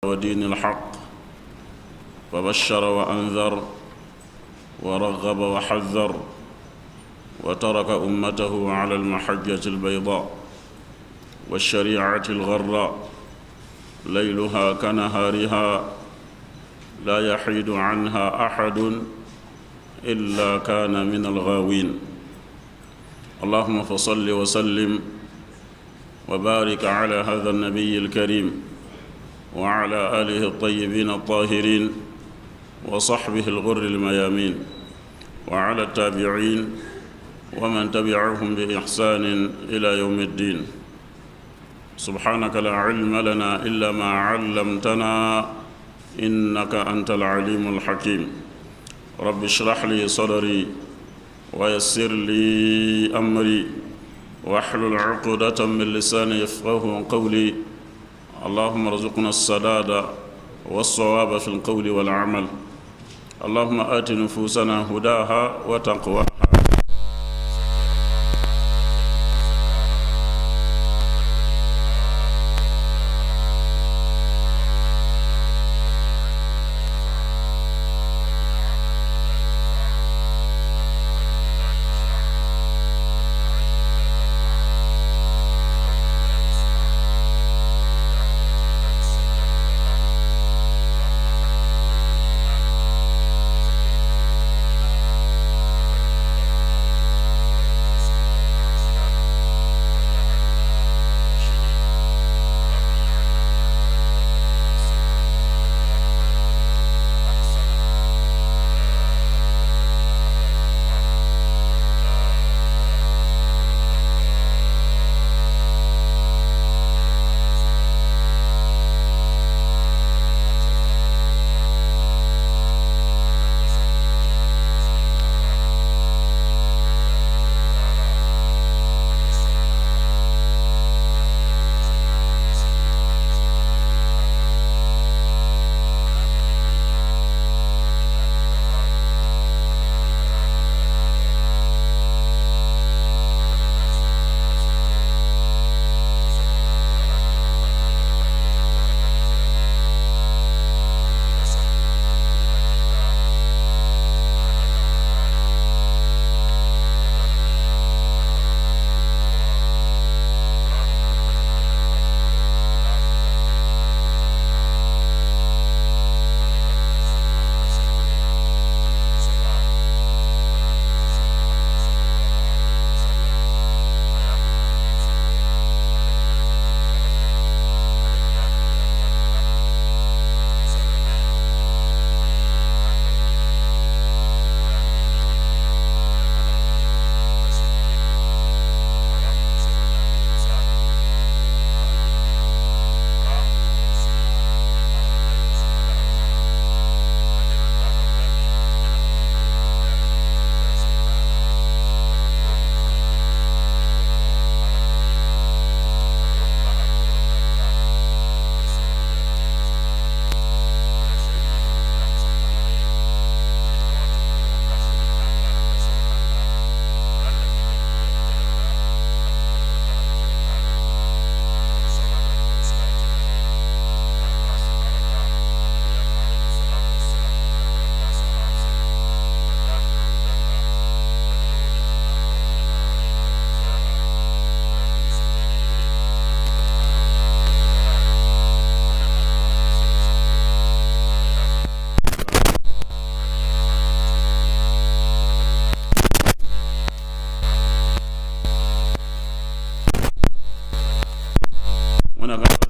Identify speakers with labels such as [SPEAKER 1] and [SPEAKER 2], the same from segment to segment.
[SPEAKER 1] ودين الحق فبشر وأنذر ورغب وحذر وترك أمته على المحجة البيضاء والشريعة الغراء ليلها كنهارها لا يحيد عنها أحد إلا كان من الغاوين. اللهم فصل وسلم وبارك على هذا النبي الكريم وعلى آله الطيبين الطاهرين وصحبه الغر الميامين وعلى التابعين ومن تبعهم بإحسان إلى يوم الدين. سبحانك لا علم لنا إلا ما علمتنا إنك أنت العليم الحكيم. رب اشرح لي صدري ويسر لي أمري واحلل عقدة من لساني يفقهوا قولي. اللهم ارزقنا السداد والصواب في القول والعمل. اللهم آت نفوسنا هداها وتقواها.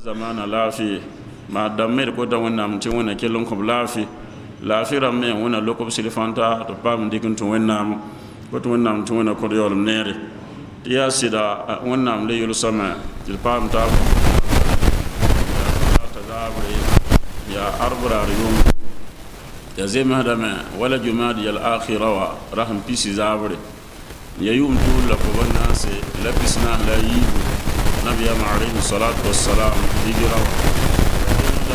[SPEAKER 1] zamana lafi ma damir ko da wannan tin wannan kellon ko lafi ramme wannan lokob silfanta to pam dikin to wannan ko to wannan tin wannan ko yol nere ya sida wannan le yul sama til pam ta zabre ya arbra yum ya zema hadama wala jumadi al akhirah wa rahim pisi zabre ya yum tul ko wannan se labisna la yibu نبي عليه الصلاة والسلام هجرة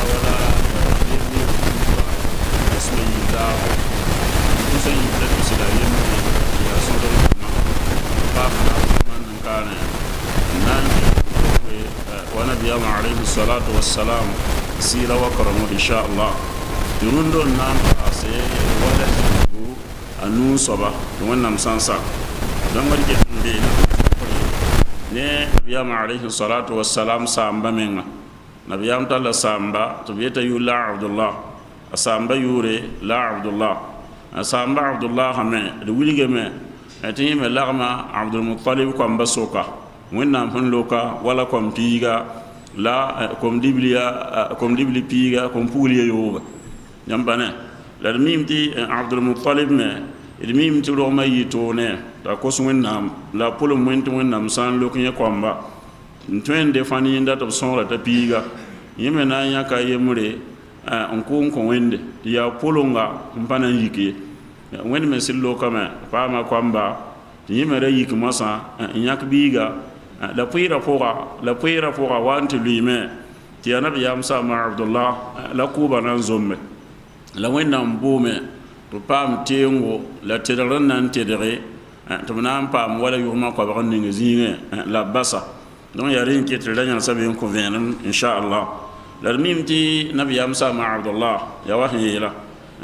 [SPEAKER 1] ولا اسم يداه حسين يدرس العلم يا صدر قام من كان نبي ونبي عليه الصلاة والسلام sira wa karamo insha Allah yurundo nam ase wala bu anu soba wannan sansa dan warke de ne nabiyama alayhi salatu wassalam samba menga nabiyam talla samba to beta yula abdullah asamba yure la abdullah asamba abdullah me de wulige me ati me lagma abdul muttalib ko mbasoka wonna hon loka wala kom piga la kom dibli piga kom puliya yoba yambane la mimti abdul muttalib me mim ti ro mayi to ne da ko sun nam la polo mwento nam san lokin ya kwamba ntwende fani nda to sonra ta piga yeme na nya ka yemure on ko wende ya polo nga mpana yike wani me sillo kama pa ma kwamba yeme ra yik masa nyak biga la puira pora wanti luime ti anabi yamsa ma abdullah la kuba nan zomme la wennam bume to pam tengo la tedran nan tedre to nan pam wala yuma ko ba ninga zinga la basa don yarin ke tedran sabin ko venan insha Allah la mimti nabi yamsa ma abdullah ya wahila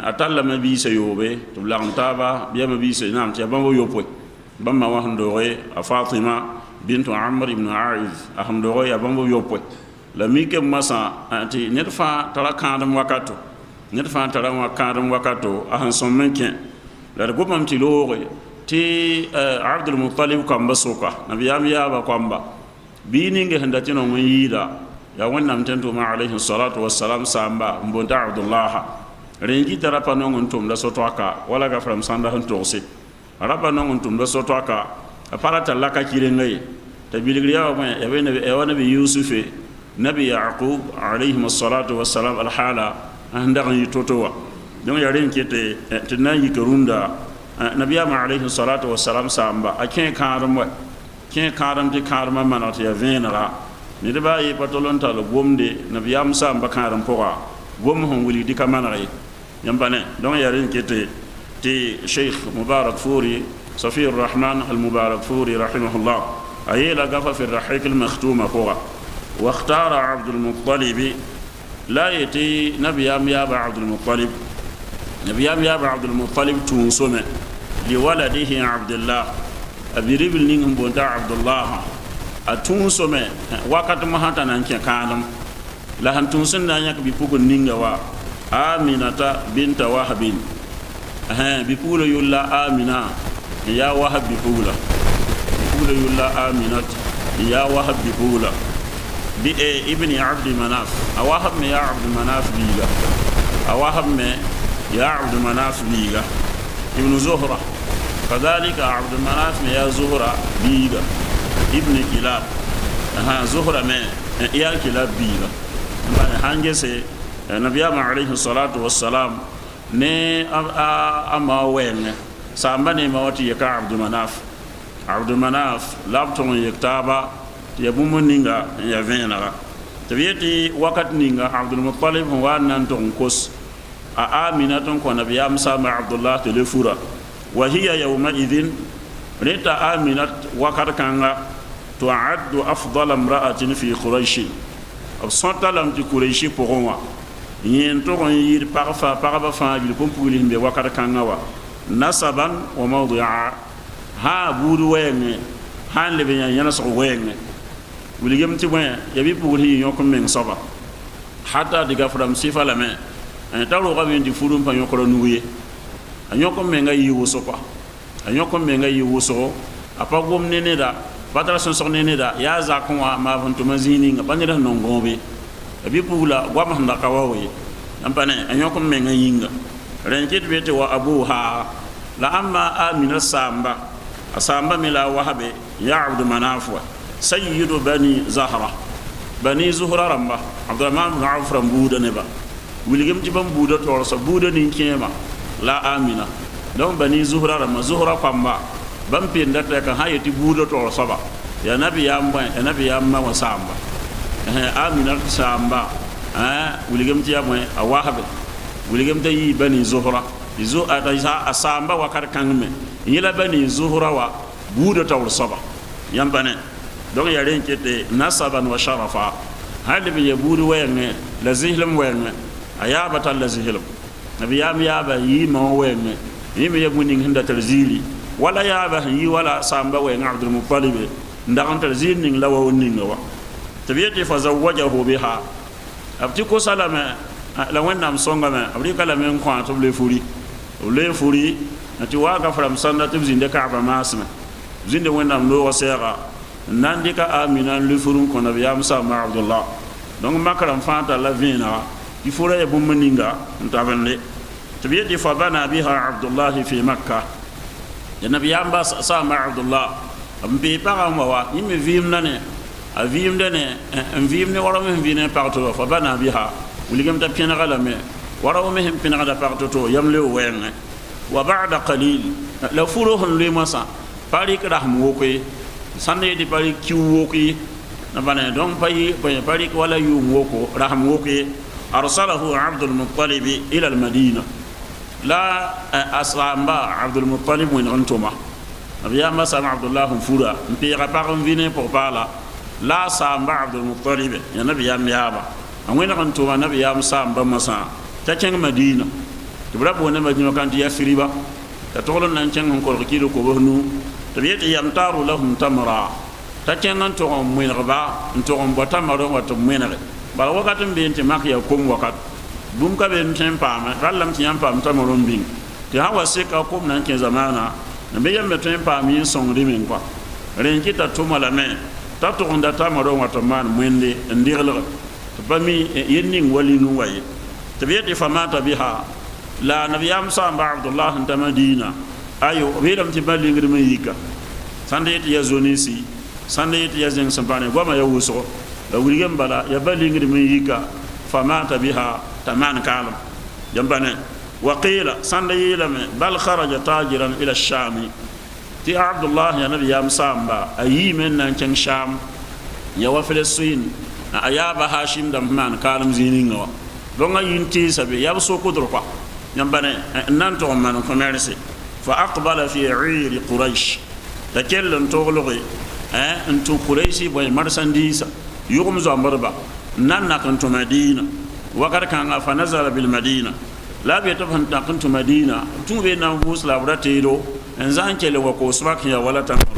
[SPEAKER 1] atalla ma bi sayobe to la ntaba biya ma bi sayna ti ban wo yopo ban ma wa ndore a fatima bintu amr ibn aiz aham do ya ban wo yopo la mike masa anti netfa tara kandam wakato netfa tara kandam wakato ahan son menken la gobam ti lore ti abdul muttalib kam basoka nabiyam ya ba kwamba bini nge handati no yida ya wannan tantu ma alaihi salatu wassalam samba mbonta abdullah rengi tara pa no ntum da sotwaka wala ga fram sanda han tosi araba no ntum da sotwaka aparata laka kirengai tabiligriya wa ya bene e wana bi yusufe nabi yaqub alayhi salatu wassalam alhala anda yi totowa don ya ren kete tinayi karunda nabiya ma alayhi salatu wassalam samba aken karam ti karma manata ya venara ni de bayi patolon talo gomde nabiya samba karam poa gom hon wuli dika manare yambane don ya ren kete ti sheikh mubarak furi صفي الرحمن المبارك فوري رحمه الله أيلا قف في الرحيق المختومة فوق واختار عبد المطلب لا يتي نبي يابا عبد المطلب نبي يابا عبد المطلب تونسومه لولده عبد الله أبي ريبل نينهم بونتا عبد الله أتونسومه وقت ما هتا نانكي كانم لهن تونسن نانيك بيبوغ نينغوا آمنة بنت وهب بيبوغ يولا آمنة يا وهب بيبوغ يولا آمنة يا وهب بيبوغ دي ابن عبد مناف أوهب يا عبد مناف بيغا أوهب يا عبد مناف بيغا ابن زهرة كذلك عبد مناف يا زهرة بيغا ابن كلاب زهرة يا كلاب بيغا هانجسي النبي عليه الصلاة والسلام ني أما وين سامبني موتي يكا عبد مناف لابتون يكتابا يبوم نينغا يا فينرا تبيتي وقت نينغا عبد المطلب هو نانتون كوس آمنة كون نبي أمسى مع عبد الله تلفورا وهي يومئذ ريتا آمنة وقت كانغا تعد أفضل امرأة في قريش أبصنت لم تقريش بغوا ينتون يير بارفا فاجل بومبولين بوقت كانغا نسبا وموضعا ها بودو وين han le benya yana so wenge wiligem ti wen ya bi puguli yokum men soba hatta diga fram sifa la men en tawro ga men di furum pa yokoro nuye anyokom men ga yiwo sopa anyokom men ga yiwo so apa gom nene da patara son son nene da ya za ko ma vantu mazini nga banira non gombe bi pugula gwa ma nda kawawe ampane anyokom men ga yinga renkit bete wa abuha la amma amina samba asamba mila wahabe ya abd manafwa sayyidu bani zuhra ramba abdurrahman ibn auf rambuda neba wiligem ti bam buda to so buda ni kema la amina don bani zuhra ramba zuhra kwamba bam pinda ta kan hayati buda to so ba ya nabi yamba wa samba amina samba wiligem ti amwe a wahabe wiligem ta yi bani zuhra izo ata asamba wa kar kangme yila bani zuhra wa buda tawr saba yambane donc ya ren kete nasaban wa sharafa hal bi yaburu wayne la zihlam wɛɛngmɛ a yaaba tar la zihlam nabiyaam yaaba yiima wã wɛɛngmɛ yẽ me ya bũmb ning sẽn da tar ziiri wala yaaba sẽn yi wala sãamba wɛɛng abdulmutalibe n dag n tar ziir ning la wa ninga wa tɩ b yetɩ fa zawajahu biha b tɩ kosa lame la wẽnnaam sõngame b rɩka lame n kõ tɩ b le furi b le furi tɩ waaga f rãmb sãnda tɩ b zĩnda kaaba maasmẽ b zĩnda wẽnnaam loogã sɛɛga n na n dɩka amina n le fur n kõ nabiyaam sãamba abdullah donc mak rãmb fãa tar la vẽenega tɩ fura ya bũmb ninga n tabende tɩ b yetɩ fa bana biha abdullahi fi makka ya nabiyaam ba sãamba abdullah n pɩɩ pagã n wa wa yẽ me vɩɩmda ne a vɩɩmda ne n vɩɩm ne wara me sẽn vɩ ne pag tɩ fa bana biha wilgame t'a pẽnega lame wara me sẽn pẽnegda pag to yam le wɛɛngẽ wa ba'da qalil la furo hon le masa pari raham wokoy sande di pari ki wokoy na bana donc pari wala yu woko raham wokoy arsalahu abdul muttalib ila al madina la asamba abdul muttalib min antuma abiya masa abdullah fura mpira par vine pour parla la samba abdul muttalib ya nabiyam yaba amwena antuma nabiyam samba masa ta ken madina tɩ b ra boonda madina kãn tɩ ya firiba t'a togl n na n kẽng n kolg kɩɩl kobs nu tɩ b yetɩ yamtaaru lahum tamra t'a kẽng n tog n wẽnegba n tog n bao tamar n wa tɩ b wẽnege bala wakat n been tɩ mak yaa kom wakat bũmb ka be n tõe n paame rallame tɩ yãmb paam tamar n bĩng tɩ sã wa seka kom na n kẽ zamaana n be yãmb me tõe n paam yẽ sõngde meng kɔa rẽn kɩ t'a tʋma lame t'a tog n da tamar n wa tɩ maan wẽnde n deglge tɩ pa mi yel ning wa linu wa ye tɩ b yetɩ fa mata biha la nabiyam sãamba abdullah n ta madina ayo b yeelame tɩ ba-lingd me yika sãnda yetɩ ya zonesi sãnda yetɩ ya zẽng sẽn pa ne goama ya wʋsgo la wilgame bala ya ba-lingd me yika fa mata biha t'a maan kaalem yãmb pa ne wa qila sãnda yeelame bal kharaja tajiran ila shami tɩ abdullah ya nabiyam sãamba a yiime n na n kẽng sham ya wa filistin a yaaba hashim dãmb maan kaalem zĩig ninga wa donc a yin tɩɩsa be yaa b sokdr kɔa yãmbane nan tog n maan commerce fa aqbala fi iri quraish t'a kell n toglge n tʋ quraishi bõe marsandiisa yʋgem zoambdba nan nak n tʋ madina wakat kãnga fa nazara bilmadina la b yetɩ b sẽn nak n tʋ madina b tũu be nan vʋʋs la b ra teedo n zã n kell wa koos mak ya wala tãngro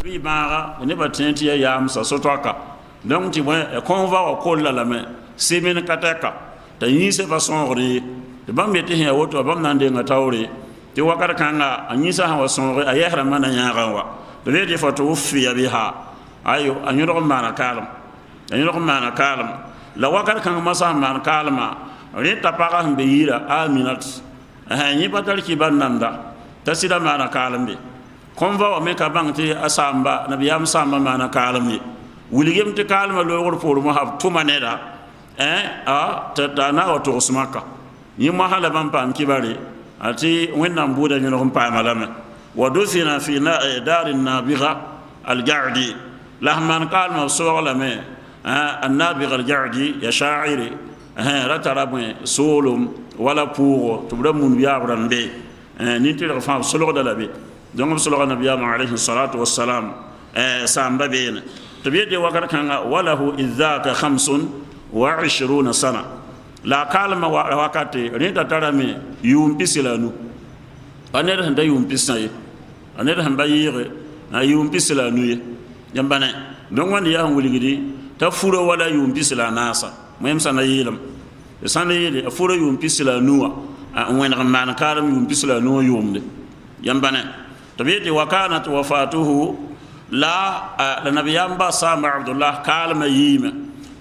[SPEAKER 1] bɩ maaga nebã tẽ tɩ ya yaamsa so-toaka donc tɩ bõe kõn-va wa kolla lame semen ka tɛka t'a yĩnse pa sõogre tɩ bãmb yetɩ sẽn ya woto bãmb na n denga taoore tɩ wakat kãnga a yĩnsã sã wa sõoge a yɛsra mana yãagã wa tɩ b yetɩ fa tɩ wʋfiya biha ayo a yõdg n maana kaalem a yõdg n maana kaalem la wakat kãng masã sẽn maan kaalema rẽ t'a pagã sẽn be yɩɩra aminat yẽ pa tar kɩ nanda t'a sɩda maana kaalem be kõn-va wa me ka bãng tɩ a sãamba nabiyaam sãamba maana kaalem ye wilgem tɩ kaalmã loogr poorẽ sã b tʋma neda t'a na wa togs maka yẽ mosã la bãmb paam kibare a tɩ wẽnnaam buudã yõneg n paama lame wa dufina fi dar nabiga algardi la sẽn maan kaalmã b soog lame annabiga algardi ya shaacire ra tara bõe soolem wala pʋʋgo tɩ b ra mun yaab rãmbe nin-tɩrg fãa b solgda la be donc b solga nabiyaamã alayhi salatu wassalam sãamba beene tɩ b yetɩ wakat kãnga walahu idaka 25 sana la a kaalmã wakate rẽ t'a tarame yʋʋm pis la a nu a ned sẽn da yʋʋm pisã ye a ned sẽn ba yɩɩge yʋʋm pis la a nu ye yãmba ne donc wãnd yaa sẽn wilgdi t'a fura wala yʋʋm pis la a naasa wẽm sã na yeelem tɩ sã na yeele a fura yʋʋm pis la a nu wã n wẽneg n maan kaalem yʋʋm pis la a nu wã yʋʋmde yãmba ne tɩ b yetɩ wa kanat wafatuhu la nabiyaam ba sãamba abdullah kaalmã yiime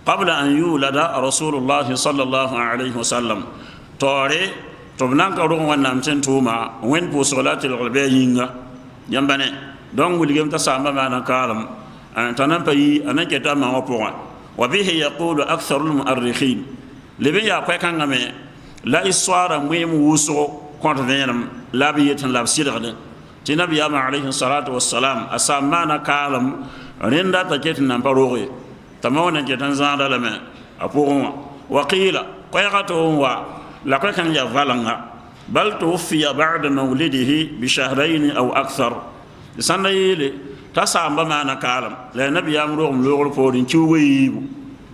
[SPEAKER 1] qabla an yulada rasulullah sallallahu alayhi wa sallam toore tɩ b nan ka rʋg wẽnnaam tẽn tʋʋma wẽnd pʋʋsg la tɩlgr bɩ a yĩnga yãmba ne donc wilgem t'a sãamba maana kaalem t'a nan pa yi a nan keta ma wã pʋgẽ wa bihi yaqulu aktharu lmuarrikhin leb n yaa koɛ-kãngame la histoire wẽem wʋsgo kõt vẽenem la b yetɩ la b sɩdgde tɩ nabiyaamã alayhi salatu wassalam a sãam maana kaalem rẽnda t'a ket n nan pa roge t'a ma wa nan ket n zãada lame a pʋgẽ wã wa qila koɛɛga tɩ n wa la koɛ-kãng ya valenga bal tuwfiya bada mawlidihi bi shahrayn aw akthar sãnda yeele ta samba mana kalam la nabi yam ro logor podin ciugo yibu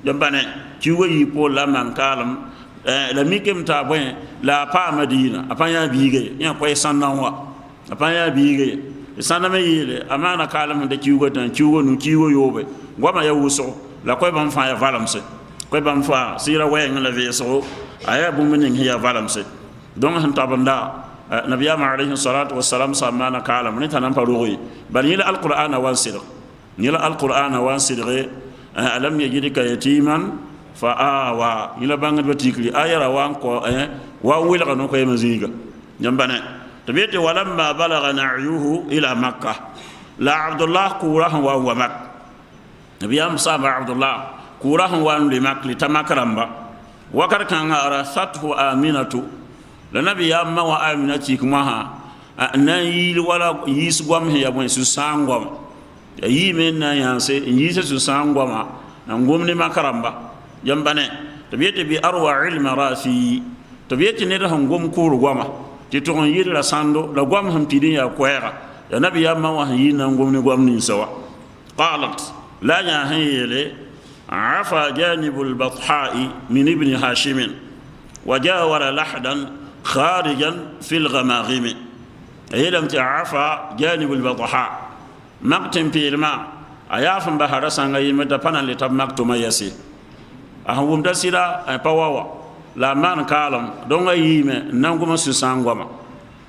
[SPEAKER 1] jambane ciugo yipo la man kalam la mikem ta bwen la pa madina apanya bige yan ko sananwa apanya bige saname yele amana kalam de ciugo tan ciugo nu ciugo yobe ngoma ya wuso la ko ban fa ya valamse ko ban fa sira wayen la veso aya bu menin hiya valamse donc han tabanda nabiyama alayhi salatu wassalam samana kalam ni tanan parugi bal yila alquran wa sidq yila alquran wa sidq alam yajidka yatiman fa awa yila bangat batikli ayara wan ko wa wilga no ko yemaziga jambane tabiyati walamma balagha na'yuhu ila makkah la abdullah qurahan wa huwa mak nabiyam saba abdullah qurahan wa li makli tamakramba wakar kan arasathu aminatu la nabi ya ma wa aminati kuma ha na yi wala yis gwam he ya bon su sangwam yi men na yanse yi su sangwama ngomni makaramba jambane tabiyete bi arwa ilma rafi tabiyete ne da ngom ko gwama ti to yi la sando la gwam ham tidin ya kwera ya nabi ya ma wa yi na ngomni gwamni sawa qalat la ya hayele afa janibul batha'i min ibn hashim وجاور لحدا خارجا في الغماغم أي لم تعرف جانب البطحاء مقتم في الماء أيافن بحر سانغي متفنا لتب مقتم يسي أهم دسيلا أبواوا لا من كالم دونغ ييمه نانغوما سانغوما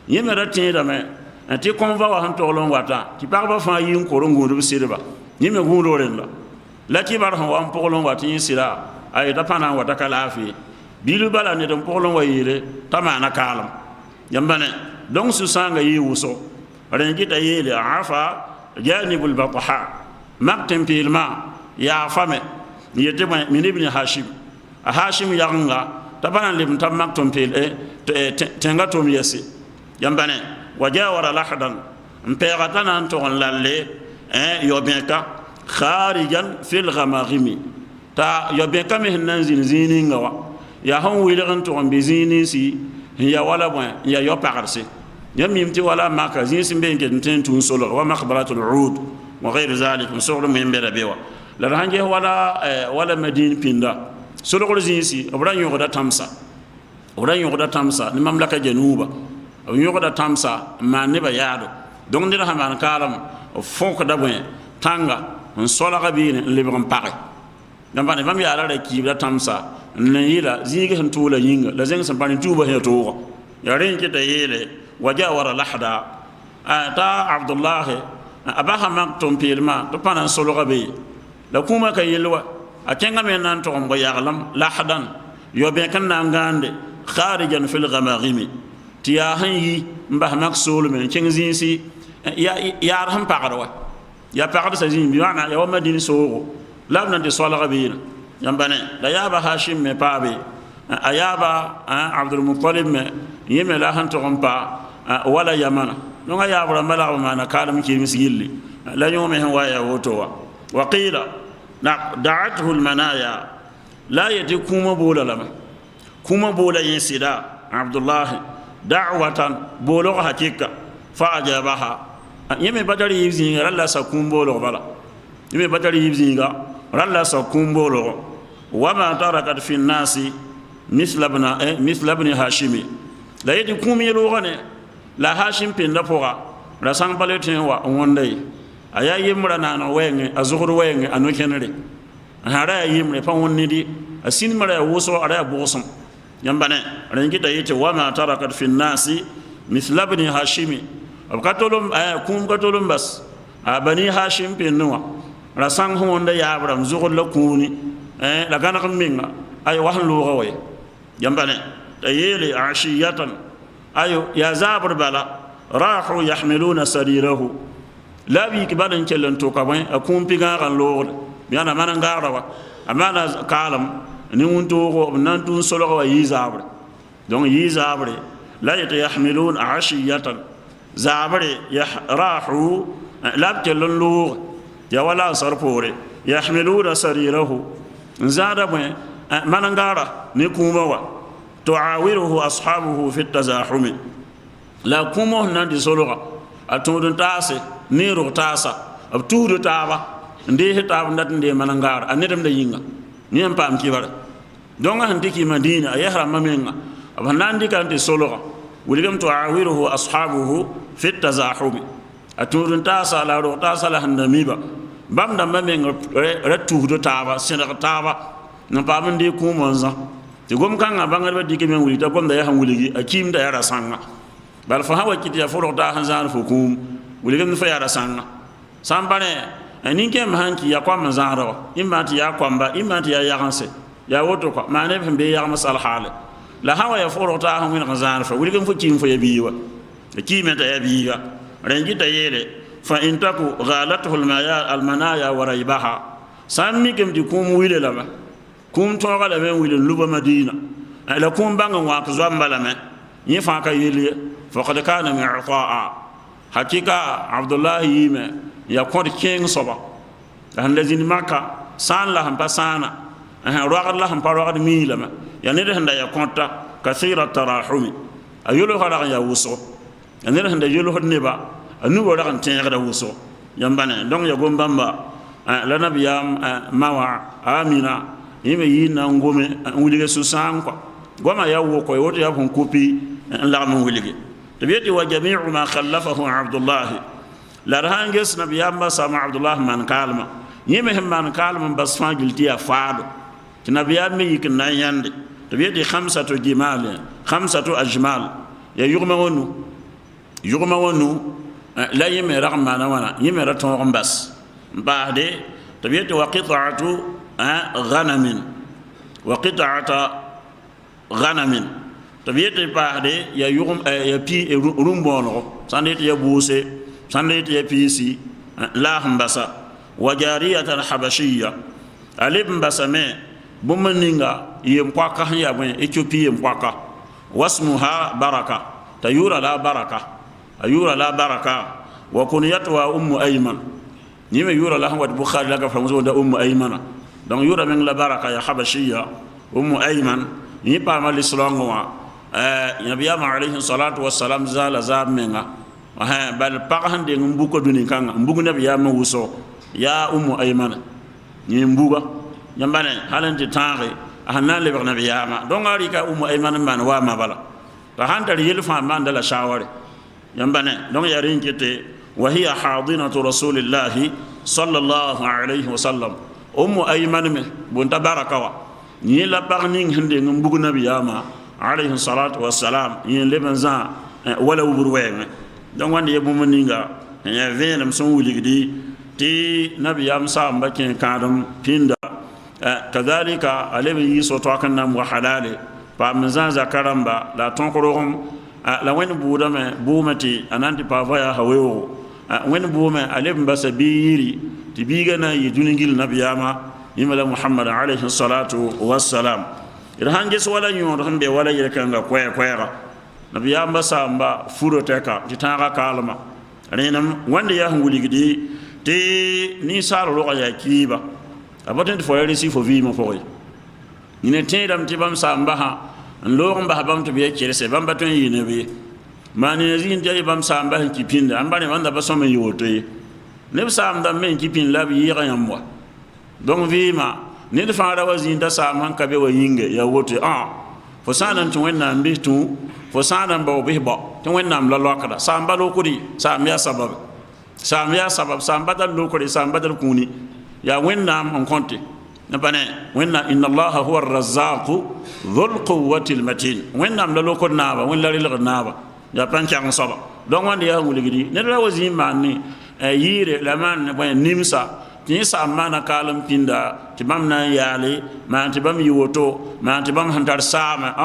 [SPEAKER 1] يمه رتين دمه أنتي كونفا وهم تولون واتا تبارك فان يين كورونغو بسيربا يمه غورورن لا تبارك وهم تولون واتين سيرا أي تفنا وتكلافي bilu bala ne don polon wayire tamana kalam yambane donc su sanga yi wuso rengi ta yele afa janibul batha maktem pilma ya fame yete min ibn hashim yanga tabana lim tam maktum pil tenga tom yesi yambane wajawara lahdan mpegatana to lalle yobenka kharijan fil ghamagimi ta yobenka me nan zini ngawa ya hon wilegan to ambizini si ya wala bon ya yo parse yamimti wala maka zinsi mbenge tentun solo wa makhbaratul uud wa ghayr zalik solo mbere bewa la hanje wala madin pinda solo ko zinsi obran yo da tamsa ni mamlaka januba yo da tamsa man ne ba yado donc ndira haman kalam fonko da bon tanga on sola gabine lebran pare dambane mam ya la ki da tamsa nayila ziga han tula yinga la zeng sampani tuba he to ya renke ta yele wajawara lahda ata abdullah abaha maktum pilma to panan solo gabe la kuma kay yelwa atenga men nan to ngo yaglam lahdan yo be kan na ngande kharijan fil ghamagimi tiya han yi mbah mak solo men ceng zinsi ya arham pagarwa ya pagar sa zin bi wana ya wamadin soro labna de solo gabe yambane la yaba hashim me pabe ayaba abdul muttalib me yeme la han to pa wala yamana no ayaba mala mana kalam ki misigilli la yome han waya wotowa wa qila na da'atuhu al manaya la yati kuma bola lama kuma bola yisida abdullah da'watan bolo hakika fa ajabaha yeme badari yibzinga ralla sa kumbolo bala yeme badari yibzinga ralla sa kumbolo وما تركت في الناس مثل ابن هاشم لا يدي كومي لوغني لا هاشم بن لفوغا لا سان بالتين وا وندي ايا يمرنا نو وين ازغر وين انو كنري هارا يمري فونيدي اسين مرا وسو ارا بوسم يمبane rengi tayite وما تركت في الناس مثل ابن هاشم abkatolum kum katolum bas abani hashim بن نوا لا سان هوندا يا ابرام زغر لكوني la gana kan minga ay wahan lo gawe yambane tayeli ashiyatan ayo ya zabr bala rahu yahmiluna sarirahu la bi kibadan kelen to ka ban akum piga kan lo yana manan garawa amana kalam ni unto go nan tun solo wa yizabre donc yizabre la yahmiluna ashiyatan zabre rahu la kelen lo ya wala sarpore yahmiluna sarirahu زاد منغارا نكوموا تعاوره اصحابه في التزاحم لا كومو نندي سولغا اتودن تاسي نيرو تاسا ab tuudu taaba nde taaba ndat nde manangar anedam da yinga ni am pam kibar donga handiki madina ayahra mamenga ab nandi kan te sologa wuligam tuawiruhu ashabuhu fi tazahum aturun ta sala ro ta sala handamiba bam da mamenga ratuudu taaba sina taaba na pam ndi ku monza ti gom kanga bangar ba dike men wuli ta gom da ya han wuligi akim da yara sanga bal fa hawa kiti ya furo ta hanzan fukum wuligam fa yara sanga sambane anin kem hanki ya kwa manzaro imma ti ya kwamba imma ti ya yaganse ya woto ko mane be ya masal hale la hawa ya furo ta han min hanzan fa wuligam fu kim fa ya biwa kimi ta ya biga rengi ta yele fa in taku ghalatuhu al manaya wa raibaha sammi kem di kum wile lama kum toga la men wile luba madina la kum banga wa ko zamba la men yi fa ka yele fa qad kana min ataa hakika abdullah yime ya ko king soba han lazin maka san la han pasana han rogar la han parogar mi la ma ya ne handa ya konta kathira tarahumi ayulo hada ya wuso ya ne handa yulo hodne ba anu wala kan tenga da wuso yambane donc ya gombamba la nabiyam mawa amina yime yina ngome wulige susan ko goma ya wo ko woto ya fon kopi la mo wulige to bieti wa jami'u ma khallafahu abdullah la rahanges nabiyam sama abdullah man kalma yime man kalma bas fa gilti ya faado ti nabiyam mi yikin nan yande to bieti khamsatu jimal khamsatu ajmal ya yugma wonu la yime rahmana wana yime raton bas baade to bieti wa qita'atu غنم وقطعة غنم تبيت بعد يا يوم يا بي رومبونو سندت يا بوسي سندت يا بيسي لا همبسا وجارية الحبشية أليم بسمة بمنينغا يمقاكا يا بني إثيوبيا يمقاكا واسمها بركة تيورا لا بركة أيورا لا بركة وكنيتها أيمن نيم يورا لا هو البخاري لك فرمزون ده أيمن donc yura men la baraka ya habashiya ayman ni pa mal islam wa nabiyama alayhi salatu wassalam zala zamenga bal paghande ngumbuko duni kanga mbugu nabiyama wuso ya ayman ni mbuga nyambane halante tare hanan le nabiyama donc ari ka ayman man wa mabala ta hantar yelfa man dala shawari nyambane donc ya rinkete wa hiya hadinatu rasulillahi sallallahu alayhi wasallam ayman me bunta barakawa ni la parning hande ngumbugu nabiyama alayhi salatu wassalam ni lebanza wala uburwen donc wande yebu maninga ya venam son wuligdi ti nabiyam samba ken kadam pinda kadhalika alebe yiso to kan nam wa halale pa manzan zakaramba la tonkorom la wen budame bumati ananti pa vaya hawewo wen bume alebe basabiri tibigana yiduningil nabiyama yimala muhammad alayhi salatu wassalam irhanges wala nyodo hambe wala yekanga kwera nabiyamba samba furoteka titanga kalma renam wande ya nguligidi te ni saro lo ya kiba abaten fo yari si fo vi mo fo ni ne tedam tibam samba ha nlogum ba bam to be kire se bamba ton yine be mani zin je bam samba ki pinda ambane wanda ba so me yoto ne sam da men kipin labi yira yamwa donc vima ne de fara wazin da sam han kabe wa yinge ya wote fo sanan to wenna mbitu fo sanan ba be bo to wenna am la lokada sam ba lokuri sam ya sabab sam badal lokuri sam badal kuni ya wenna am on konti na bane wenna inna allaha huwa ar-razzaq dhul quwwati al-matin wenna am la lokor naba wenna la naba ya panchang saba donc wande ya nguligidi ne da wazin manni yire laman boy nimsa ti samana kalam pinda ti bamna yale man ti bam yoto man ti bam hantar sama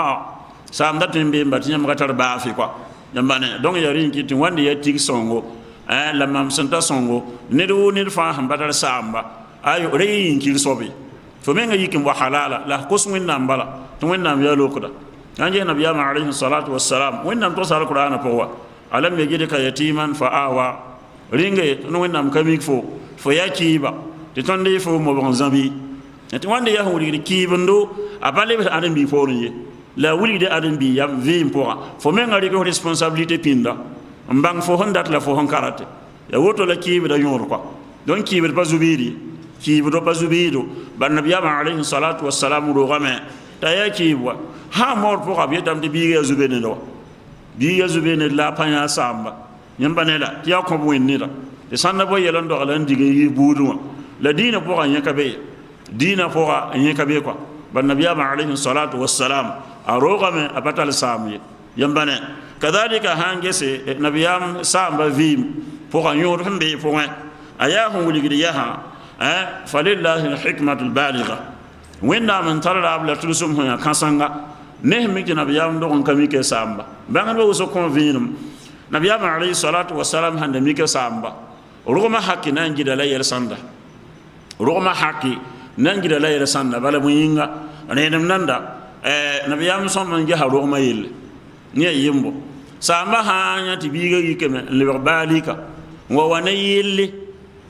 [SPEAKER 1] sam da timbe mbati nyam gatar ba fi quoi nyambane donc ya rinki ti wande ya tik songo la mam santa songo ne do ne fa han batar samba ayo reyin kil sobi fo menga yikim wa halala la kusmin nambala to wennam ya lokuda anje nabiyama alayhi salatu wassalam wennam to sal qur'ana powa alam yajidka yatiman fa awa ringe no wennam kamik fo yakiba te tonde fo mo bon zambi te wande ya wuri kibando abale be adam bi fo riye la wuri de adam bi yam vim poa fo men ngari ko responsabilité pinda mbang fo hondat la fo hon karate ya woto la kibi da yor quoi donc ki bir bazubiri ki do bazubido ban nabiyama alayhi salatu wassalam do game ta ya ki wa ha mor po ka bietam de biga zubene do biga zubene la panya samba nyamba ne la ya ko bo ni da de sanna bo yelan do alan diga yi budu la dina po ka nyaka be dina po ka nyaka be ko ban nabiyama alayhi salatu wassalam arogame apatal sami yamba ne kadhalika hangese nabiyam samba vim po ka nyor hembe po aya hu wuligidi yaha falillahi alhikmatul baligha wenda man tarra abla tulusum hoya kansanga ne mi ki nabiyam do on kami ke samba bangan be so convinum nabiyam alayhi salatu wassalam hande mi ke samba rugma hakki nan gida la yer sanda rugma hakki nan gida la yer sanda bala muyinga renam nanda nabiyam son man jaha rugma yille ne yimbo samba hanya tibiga yikeme le balika wa wana yille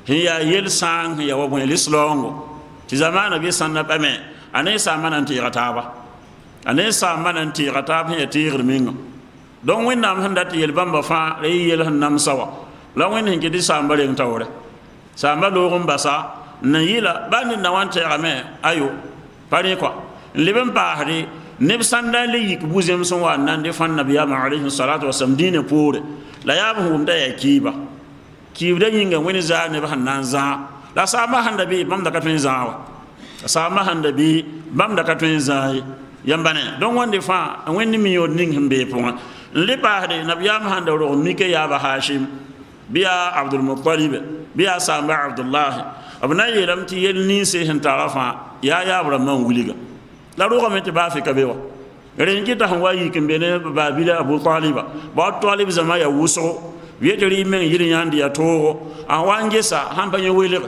[SPEAKER 1] hiya yel sang ya wa bon lislongo ti zamana bi sanna bame ane sa manan ti rataba ane sa manan ti rataba ya tir minga don wennam handa ti yel bamba fa re yel hannam sawa la wen hin gidi samba le tawre samba lo basa na yila bani na wante game ayo pare ko leben bahri ne sanda le yik buzem son wa nan de fan nabiya ma alayhi salatu wasallam dine pore la yabu hum da yakiba kibda yinga wani za ne ba hannan za la sama handa bi bam da katun zawa sama handa bi bam da katun zai yambane don wande fa wani mi yod ning himbe pon le ba de nabiyam handa ro mike ya ba hashim biya abdul muttalib biya sama abdullah abna yelam ti yel ni se hin tarafa ya bra man wuliga la ro ko ba fi kabewa ren kita han wayi kimbe ne ba bila abu taliba ba talib zama ya wuso wieteri men yiri nyandi ya toho awangesa hamba nyewele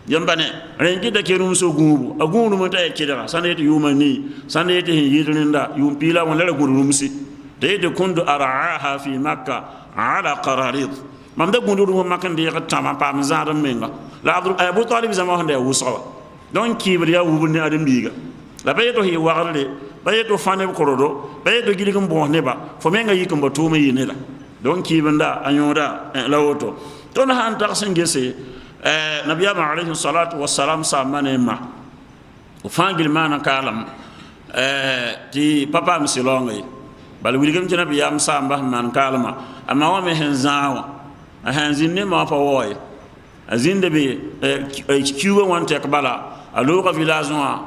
[SPEAKER 1] yambane rengi da kerum so gubu agunu mata e kidara sanete yumani sanete yirinda yumpila wala la gurumsi de kundu araaha fi makkah ala qararid mamda gundu makkan de tama pam zaram menga la abu talib zama hande wusawa don kibriya wubni adam biga la bayeto hi warle bayeto fane korodo bayeto gidigum bo neba fo menga yikum batuma yinela donc kibanda anyoda lawoto ton han taksin gese nabiyama alayhi salatu wassalam sa manema o fangil mana kalam ti papa msilonga bal wiligam ci nabiyam sa mbah man kalama amma wa me henzawa hanzinne ma fa woy azinde be kiwa wonte kabala aloka village wa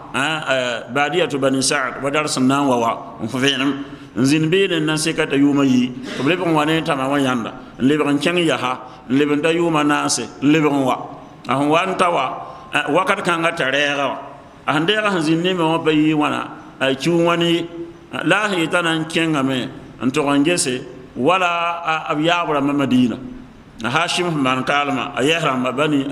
[SPEAKER 1] badiyatu bani sa'd wa darsan nan wa fofenam nzin beede nan sekata yuma yi to lebe on wane tama wa yanda lebe on ken yaha lebe nda yuma nase lebe on wa ahon wan tawa wakat kanga tarega ahande ga nzin ne me on bayi wana ki wani la hi tanan kenga me anto ngese wala abyabra madina hashim man kalma ayahra mabani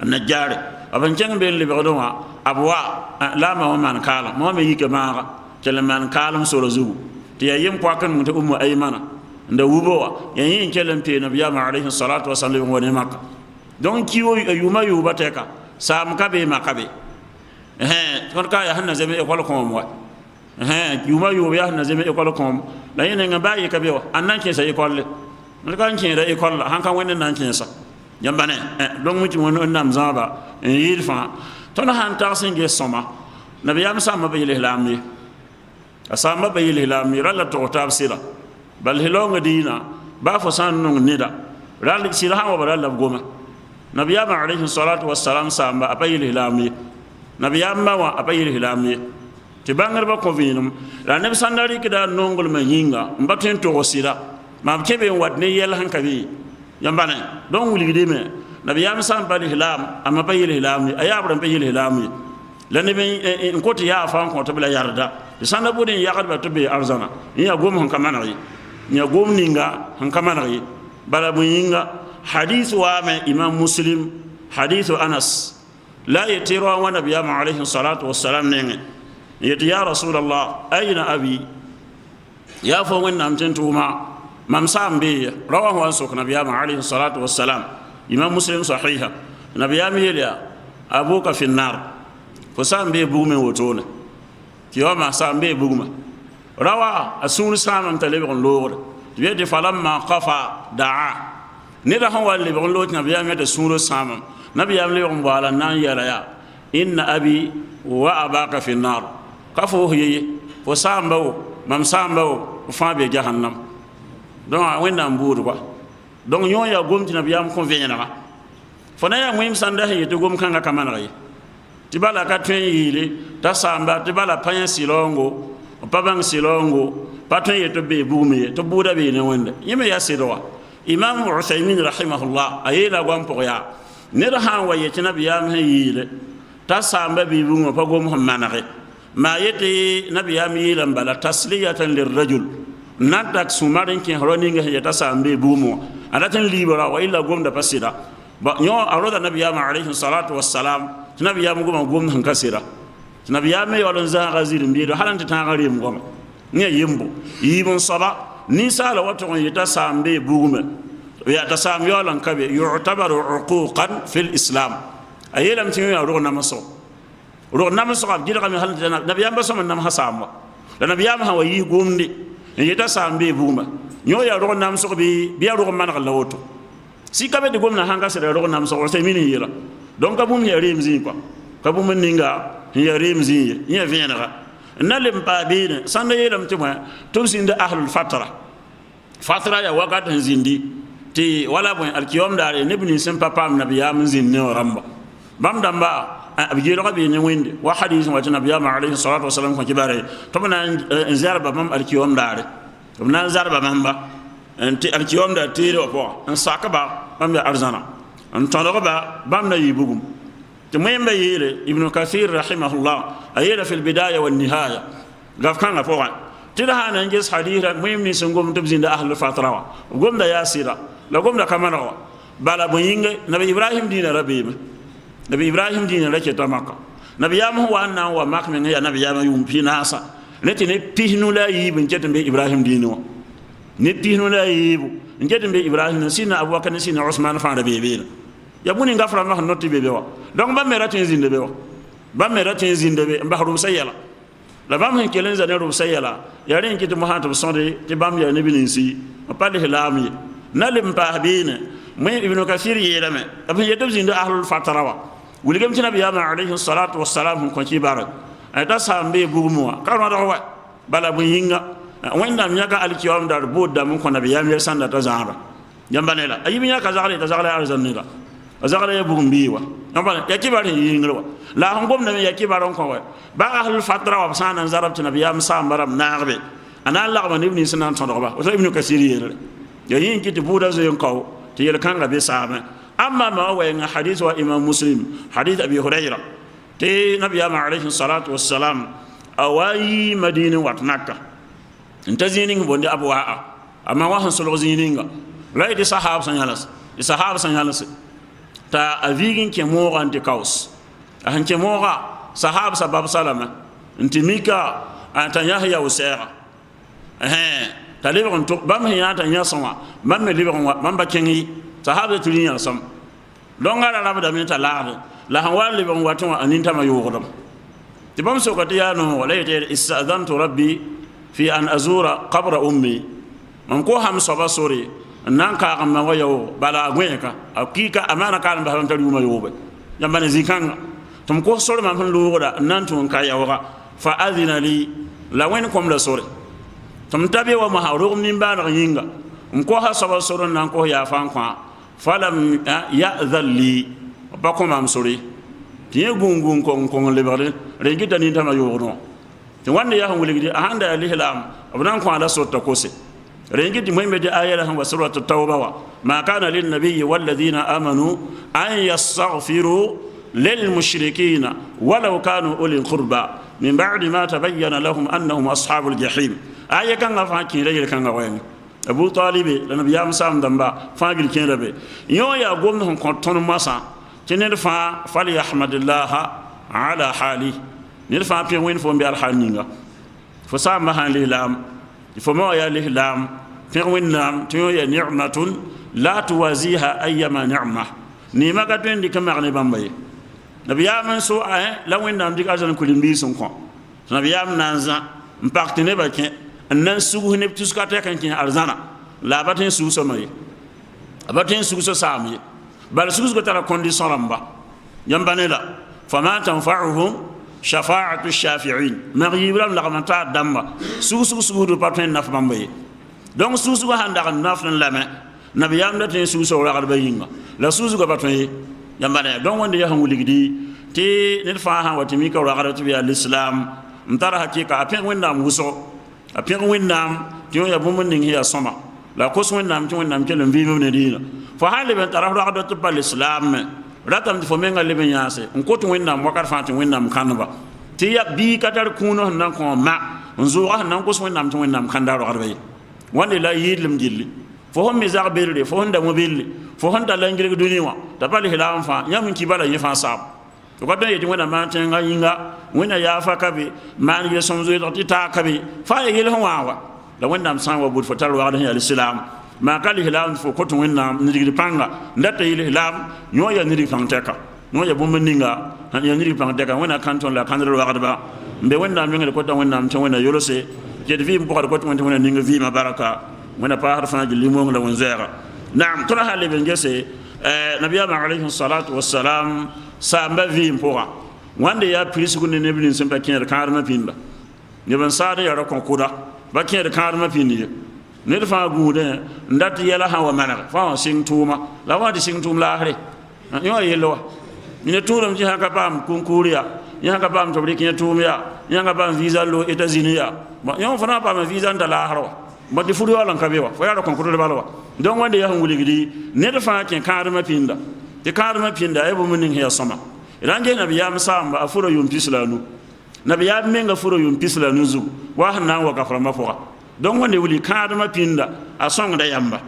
[SPEAKER 1] najjar aban ken be lebe do wa abwa la ma man kala mo me yike ma keleman kalam solo zubu ti ya yim kwakan mun ta ummu aymana nda wubowa ya yin kelen pe nabiya ma alayhi salatu wasallam woni makka don kiwo yuma yuba teka sam kabe makabe kon ka ya hanna zeme e kol kom wa yuma yuba ya hanna zeme e kol kom la yin nga bayi kabe wa annan ke sai kolle mun kan ke da e kol han kan wannan nan ke sa yambane don muti won nam zaba yirfa ton han tarsin ge soma nabiya ma bayi lihlamni asama bayil hilami rala to tafsira bal hilonga dina ba fo san non nida rala sila hawa rala goma nabiyama alayhi salatu wassalam samba abayil hilami nabiyama wa abayil hilami tibangar ba ko vinum la nabi sandari kida nongol ma yinga mbaten to sila ma kebe wadne yel hankabi yambane don wuligide me nabiyama samba hilam amma bayil hilami ayabran bayil hilami lani ben ko ti ya fa ko to bla yarda sana budin ya kadba to be arzana ya gom han kamana yi ya gom ninga han kamana yi bala buyinga hadith wa ma imam muslim hadith anas la yatiru wa nabiyya alayhi salatu wassalam ne yati ya rasulullah ayna abi ya fa wannan tantuma mam sambe rawahu an suk nabiyya alayhi salatu wassalam imam muslim sahiha nabiyya miya abuka fi nar fo sambe bugume wotona kiyoma sambe buguma rawa asun samam talibon lor tibe falamma qafa daa ne da han walle bon lot nabiya me da sunu samam nabiyam le on bala nan yara ya inna abi wa abaka fi nar kafo hiye fo sambawo mam sambawo fa be jahannam donc wẽnnaam buud wa donc yõ yaa gom tɩ nabiyaam kõ vẽenega fo na yaa wẽm sãnda sẽn yetɩ gom-kãngã ka maneg ye tɩ bala ka tõe n yɩɩle t'a sãamba tɩ bala pa yẽ sɩlaoongo pa bãng sɩlaoongo pa tõe n yet tɩ bee bugme ye tɩ buuda bee ne wẽnde yẽ me yaa sɩdga imam uthaymin rahimahullah a yeela goam pʋg yaa ned sã n wa yetɩ nabiyaam sẽn yɩɩle t'a sãamba bee bugme pa gom sẽn manege maa yetɩ nabiyaam yeelame bala tasliyatan lirrajul nan tak sumarin kin horoninga ya ta sambe bumo adatin libara wa illa gomda pasira ba nyo aroda nabiyama alayhi salatu wassalam nabiyama gom han kasira nabiyama yolon za gazir mbido halanta ta gari ngom ne yimbo yibon saba ni sala wato ya ta sambe bumo ya ta sam yolon kabe yu'tabaru uquqan fil islam ayelam tin ya ro namaso ab jira mi halanta nabiyama so man nam hasamba nabiyama ha wayi gomde yeta sambe buma nyo ya ro nam so bi biya ro man la woto si kabe de gomna hanga sere ro nam so se mini yira donc kabum ya remzi quoi kabum ninga ya remzi ya venera nalem pa bine sanda yelam tuma tum sinda ahlul fatra ya wagat zindi ti wala bon alkiyom dare nebni sem papa nabiyam zinne ramba bam damba abjiro gabe ne wende wa hadith wa nabiyam alayhi salatu wasalam ko kibare to bana zarba mam alkiyom dare to bana zarba mamba anti alkiyom da tiro po an sakaba bam ya arzana an toloba bam na yibugum to mayembe yele ibn kathir rahimahullah ayela fil bidaya wan nihaya gaf kan afoga tira hana nges hadira mayemni sungum tabzinda ahlul fatra gomda yasira la gomda kamana bala boyinge nabi ibrahim dina rabima nabi ibrahim dina la keta maka nabi yam wa anna wa mak men ya nabi yam yum fi nasa neti ne pihnu la yibu njetem be ibrahim dino ne pihnu la yibu njetem be ibrahim sina abubakar sina usman fa rabi be ya buni ngafra ma noti be wa donc ba mera tin zinde be wa ba mera tin zinde be ba ru sayala la bam hen kelen za ne ru sayala ya ren kitu muhatab sonde ti bam ya nabi ninsi pa le hilami nalim pa bine may ibn kathir yelame abin yedum zinde ahlul fatarawa wuligam ci nabiyama alayhi salatu wassalam ko ci barak ay ta sambe bugumwa karno do wa bala bu yinga wanda nyaka alkiyam dar bodda mun ko nabiyam yer sanda ta zahara jambanela ayibi nyaka zahara ta zahara arzanila azahara ya bugumbiwa jambana ya kibare yinga la ngom na ya kibaron ko wa ba ahlul fatarawa sanan zarab ci nabiyam sambaram naarbe ana allah man ibn sinan tondoba o ibn kathir yele ya yin kiti buda zo yin kaw ti yel kanga be sama amma ma wa en hadith wa imam muslim hadith abi hurayra te nabiyama alayhi salatu wassalam awayi madina watnaka intazinin bonde abwa amma wa han solo zininga la di sahaba sanyalas ta avigin ke mo ante kaus han ke mo sahaba sabab salama intimika anta yahya usera ta lebron to bam hiya ta nyasama bam me lebron wa bam ba kengi sahaba tulinya sam donga la rabda min ta la han wal lebron wa to aninta ma yugodam ti bam so ko tiyano wala yete istadantu rabbi fi an azura qabra ummi man ko ham soba sori nan ka ma wayo bala gwenka akika amana kan ba han tariuma yobe yambane zikanga tum ko sori man han lugoda nan tun ka yawa fa adina li la wen kom la sori tum tabe wa maharum nimba na yinga ko ha soba sori nan ko ya fan kwa falam ya'dhal li ba ko mam sori tiye gungun ko lebare regita ni tama yono ti wande ya hangule gidi ahanda ya lihlam abnan ko ala sota kose regiti moyme de ayala han suratu tauba wa ma kana lin nabiyyi wal ladina amanu an yastaghfiru lil mushrikeena walau kanu uli qurba min ba'di ma tabayyana lahum annahum ashabul jahim aya kan fa kin rejel kan wayen abu talibi la nabiyam sam damba fa gil kin rabe yo ya gomna hon ko ton masa tenen fa fali ahmadillah ala hali ni fa pe wen fo mbi alhaninga fo sa ma han lihlam fo mo ya lihlam pe wen nam to ya ni'matun la tuwaziha ayyama ni'ma ni maga to ndi kamar ne bambay nabiyam so la wen nam dik azan ko limbi son ko nabiyam nanza mpakte ne ba ke nan sugu ne tuskata kan kin arzana la batin su so may abatin su so sami bal su ko tara condition ramba ينبني لا فما تنفعهم شفاعة الشافعين ما يبلغ لغمتا دم سوسو دو باتين ناف بامبي دونك سوسو هاندا ناف لما نبيام دتين سوسو راغ بينغا لا سوسو باتين ينبني دونك وندي يهو لغدي تي نلفا ها وتمي كو راغ تبي الاسلام متara hakika apin wennam wuso apin wennam tiyo ya bumun ning hiya soma la kos wennam ti wennam kelem vi mum ne dina fa hale ben tara do to bal islam ratam fo menga le ben yase on ko to wennam wakar fa ti wennam kanba ti ya bi katar kuno nan ko ma nzuwa nan kos wennam ti wennam kandaro arbe wande la yidlum jilli fo hom mi zag berre fo honda mobilli fo honda la ngire duniwa ta bal hilam fa nyam ki bala yifa sab to ko do yeti wona ma tenga yinga wena ya fa kabe man ye somzo yoti ta kabe fa ye le hawa la wenda san wa bud fotal wa da al-islam ma kali hilam fo ko to wena nidi panga ndata ile hilam nyo ya nidi pangteka nyo ya bomba ninga han ya nidi pangteka wena kanton la kandal wa ba mbe wenda mi ngel ko to wena am to wena yolose je vi ko ko to wena ninga vi ma baraka wena pa har fa ji limo la won zera na'am to ha le ben gese nabiyama alayhi salatu wassalam samba vi mpora wande ya prisiku ne nebulin sempa kien karma pinda ne ban saade ya rakon kuda ba kien karma pindi ne fa gude ndat yela hawa mana fa sing tuma la wadi sing tum la hare yo yelo ne turam ji haka pam kunkuria ya haka pam to bri kien tumya ya haka pam visa lo États-Unis ya ba yo fa na pam visa ndala haro ba di fudu wala kabewa fa ya rakon kuda balwa don wande ya hunguli gidi ne fa kien karma pinda te karma pinda e bo munin hiya sama range nabiyam samba afuro yum pislanu nabiyam menga furo yum pislanu zu wa hanan wa kafra mafoka don wonde wuli kadama pinda a song da yamba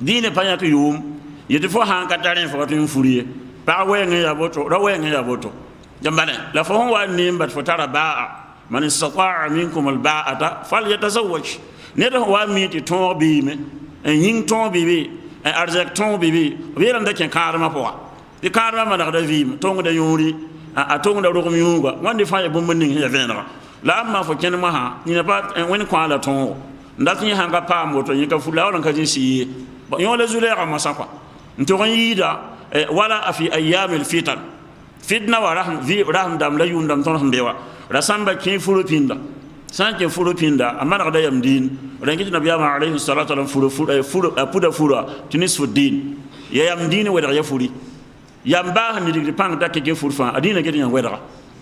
[SPEAKER 1] dine panya to yum yeti fo han kataren fo to furiye pa wenga ya boto ra wenga ya boto jambane la fo wa nimba fo tara baa man istata'a minkum al ba'ata falyatazawwaj ne do wa miti to bime en yin to bibi en arzak to bibi wiran da ken karma fo di karma mana da vim tongu da yuri a tongu da rogum yuga wande fa ya bomba ning ya venra la amma fo ken ma ha ni na pa wen ko ala tongu ndat ni hanga pa moto ni ka fula wala ka jinsi ba yo la zulera masakwa nto yida wala afi ayyam al fitan fitna wa rahm dam la yundam ton hambewa rasamba kin fulu pinda sanke fulu pinda amana da yam din rangi nabiyama alayhi salatu wa fulu apuda fura tinis fu din ya yam din wa da ya furi yamba ni digri pang ta ke furfa adina ke yan wedra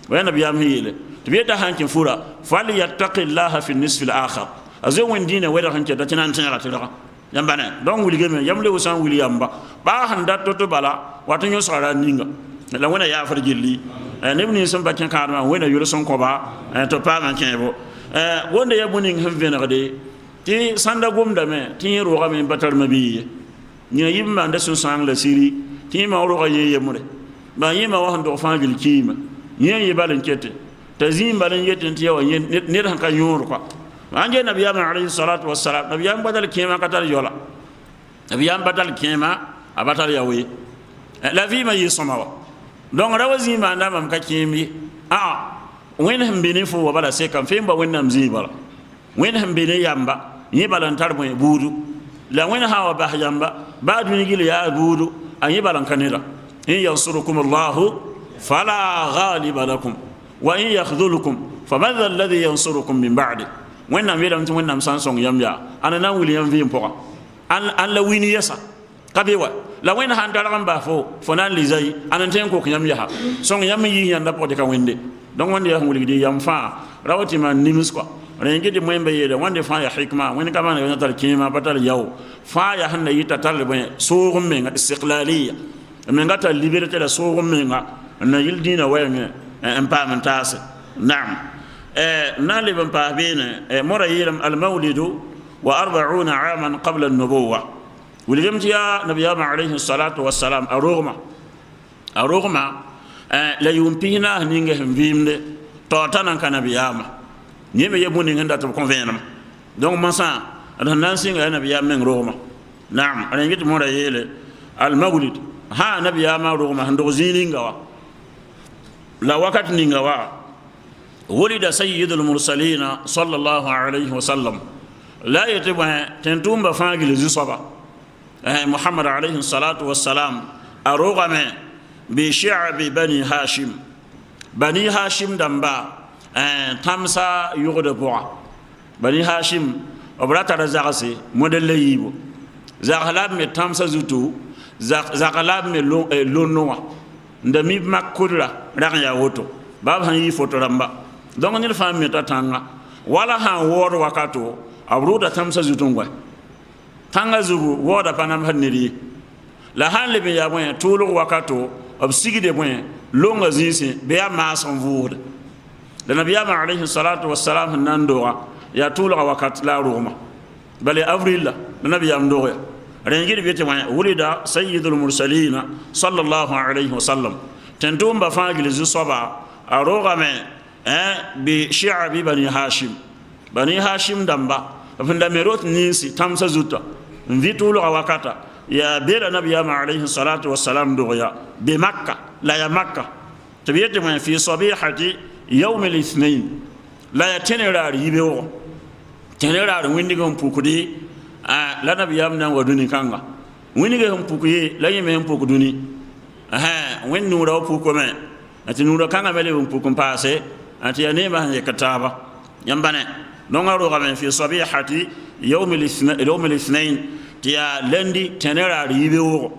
[SPEAKER 1] wa nabi yam hile tibeta hankin fura fal yattaqillaha fi nisf al akhar azu wen dina wedra hanke da tinan tan ra tira yamba ne don wuli geme yamle usan wuli yamba ba handa to bala wato nyo sara ninga la wona ya far jilli ne bni sun bakin karma wona yuro son ko ba to pa man kebo wonde yabuni hevena de ti sanda gomda me ti ro ga me batar mabiye ni yimma nda sun sang la siri ti ma ro ga ye mure ba yima wa ndo fa bil kima yen balan kete tazim balan yete ti yawa ne han kan yoro ko anje nabiyama alayhi salatu wassalam nabiyam badal kima katar yola nabiyam badal kima abatar yawi la vie ma yisoma donc rawazi ma ndam ka kimi wen hambini fo wa bala se kam femba wen nam zibala wen hambini yamba yi balantar mo budu la wen hawa bah yamba baadu ni gile ya budu ayi balan kanira in yansurukum allah fala ghaliba lakum wa in yakhdhulukum faman alladhi yansurukum min ba'di wen nam wilam wen nam sansong yamba anana william vi mpoka an la wini yasa kabewa la wen han daram ba fo nan lizai anan ten ko yam yaha song yam yi yanda po de ka wende donc wande ya nguli di yam fa rawati man nimus ko rengi di moy mbaye de wande fa ya hikma wen ka man yona tar kima batal yaw fa ya hanna yita tal be so gumme nga istiqlaliya men ngata liberté la so gumme nga na yildina wayne empowerment na'am na le ban pa bene mora yilam al mawlidu wa 40 aman qabla an-nubuwah ولجمت يا نبي عليه الصلاة والسلام أروغما لا يمكننا نينغهم فيمد توتانا كنبياما نيمي يبوني عند تبكونفينم دونك مسا الناسين نبي من روما نعم أنا جيت مرة يله المولد ها نبي روما هندوزينينغوا لا وقت نينغوا ولد سيد المرسلين صلى الله عليه وسلم لا يتبع تنتم بفاجل زصبا محمد عليه الصلاة والسلام أروغم بشعب بني هاشم بني هاشم دمبا تمسا يغد بوا بني هاشم أبرات رزاقسي موديل يبو زغلاب مي تمسا زوتو زغلاب مي لونوا ndami makura ran ya woto bab han yi foto ramba donc ni fam mi tatanga wala han wor wakato abruda tamsa zutungwa tanga zugu woda panam haniri la han le be ya boy tulu wakato ob sigide boy longa zisi be ya mason vude da nabiyama alayhi salatu wassalam nandoa ya tulu wakat la roma bale avril la nabiyam doya rengiri bete ma wulida sayyidul mursalin sallallahu alayhi wasallam tentum ba fagil zusoba aroga me bi shi'ab bani hashim damba funda merot nisi tamsa zuta vitulu wakata ya bela nabiyama alayhi salatu wassalam doya bi makkah la ya makkah tabiyete ma fi sabihati yawm al-ithnain la ya tenera yibewo tenera windigom pukudi la nabiyam nan waduni kanga wini ge humpukuye la yeme humpukuduni wen nura puko me ati nura kanga mele humpukum passe ati ya nema ya kataba yambane nongaro ga men fi sabihati yawm al-ithnain tiya lendi tenera ribewo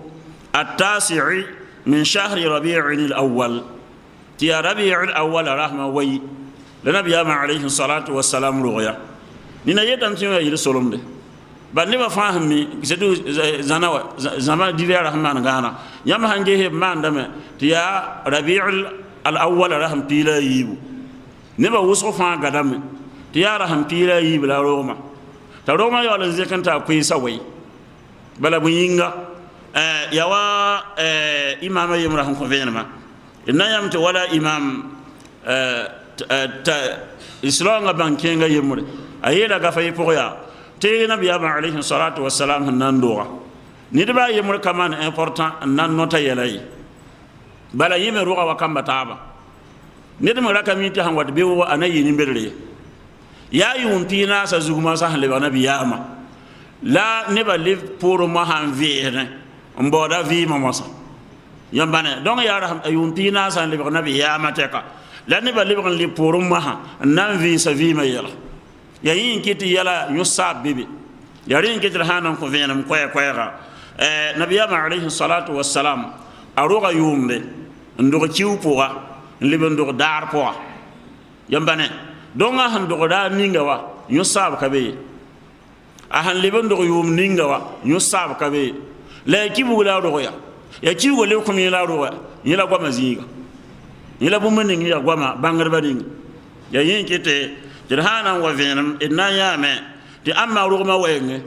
[SPEAKER 1] at-tasi'i min shahri rabi'in al-awwal tiya rabi'ul awwal rahma way la nabiyam alayhi salatu wassalam ruya nina yetam tiya yir solomde bande ba fahmi sedu zanawa zama diver rahman gana yam hanje he mandame tiya rabiul al-awwal raham pila yibu ne ba wuso fa gadam tiya raham pila yibu la roma ta roma yo la zekanta ku sawai bala bu yinga yawa imama yimrahum ko venema inna yam to wala imam islam bankenga yimre ayela ga fay poya te nabiyama alayhi salatu wassalam nandoa nidba yemur kaman important nan nota yelay bala yime ruwa wakamba taba nidma rakamiti han wad bewo anayi ni berre ya yumpina sa zuguma sa le nabiyama la neba live pour ma han verne mboda vi mamasa yambane donc ya raham yumpina sa le nabiyama teka la neba live pour ma nan vi sa vi mayela ya yin kiti yala yusab bibi yarin kiti hanan ko venam koya koya nabiyama alayhi salatu wassalam aroga yumbe ndo ciw poa libe ndo dar poa yambane donga han do da ninga wa yusab kabe a han libe ndo yum ninga wa yusab kabe la kibu la do ya ciw le ko mi la do yila goma zinga yila bu mun ngi ya goma bangar bading ya yin kiti جرهانا وفينم إننا يامي دي أما رغم وينه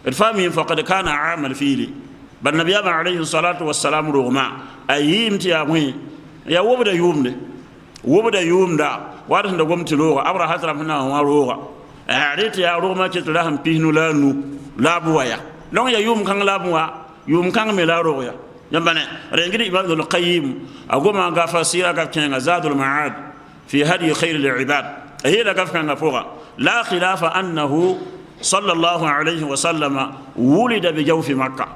[SPEAKER 1] الفامين فقد كان عامل فيلي بل نبي عليه الصلاة والسلام رغم أيام تيامي يا وبدا يوم دا وارث دا قمت لوغا أبرا حسرا منا وروغا أعريت يا رغم كتلهم بيهنو لا بوايا لون يا يوم كان لا بوا يوم كان ملا روغا ينبني رنجري إمام القيم أقوم أغافا سيرا كان زاد المعاد في هدي خير العباد هي لقف كان فوق لا خلاف أنه صلى الله عليه وسلم ولد بجوف مكة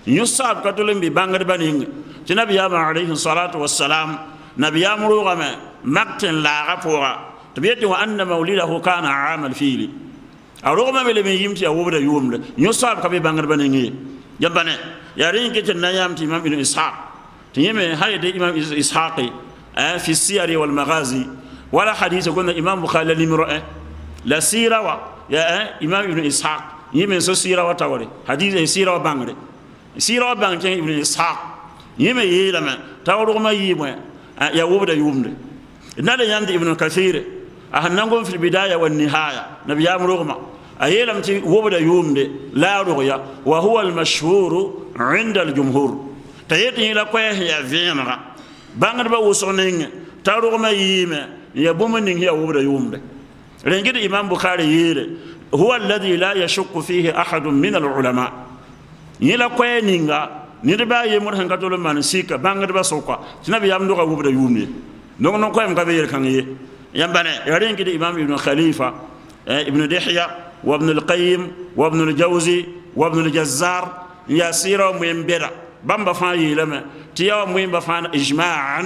[SPEAKER 1] يصاب كتلم ببانغر بنين تنبي عليه الصلاة والسلام نبي أمره مقتل لا غفورا تبيت وأن مولده كان عام الفيل أرغم من لم يمتي أوبر يوم يصاب كبي بانغر بنين جنبنا يارين كتن نيام إمام ابن إسحاق تيمي هاي دي إمام إسحاق في السير والمغازي ولا حديث قلنا إمام بخاري لمرأة لا سيرة يا إمام ابن إسحاق يمين سيرة وتوري حديث سيرة وبانغري سيرة وبانغري ابن إسحاق يمين يلما تورو ما يمين يا وبدا يومد نادى يامد ابن كثير أهنقوم في البداية والنهاية نبي أمرهما أيلم تي وبدا يومد لا رؤيا وهو المشهور عند الجمهور تيتني لا كويه يا فينرا بانغر بوسونين تورو ما يمين يا بومن هي وبدا يومد رنجد إمام بخاري يير هو الذي لا يشك فيه أحد من العلماء يلا كوينينغا نيربا يمر هنكاتول مان سيكا بانغر بسوكا تنبي يامدو وبدا يومد نون كويم كبير كان يامبانه رنجد إمام ابن خليفة ابن دحية وابن القيم وابن الجوزي وابن الجزار ياسير ميمبرا بامبا فاي لما تيا موين بفان إجماعا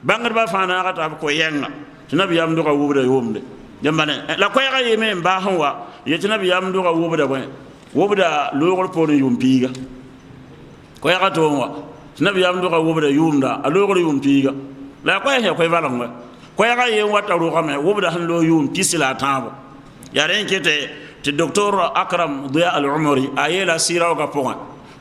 [SPEAKER 1] بانغر بفان أغتا بكو ينغ تنبي يامدوغا وبدا يومد جنبنا لا كوي غا يمين باهن وا يتنبي يامدوغا وبدا لوغر بون يومبيغا كوي غا تونوا تنبي يامدوغا وبدا يومدا لوغر يومبيغا لا كوي هي كوي بالانغ كوي غا يم واتا روغا مي وبدا هن لو يوم بيسلا تامبو يا رين كيتي تي دكتور اكرم ضياء العمري ايلا سيراوغا بوغا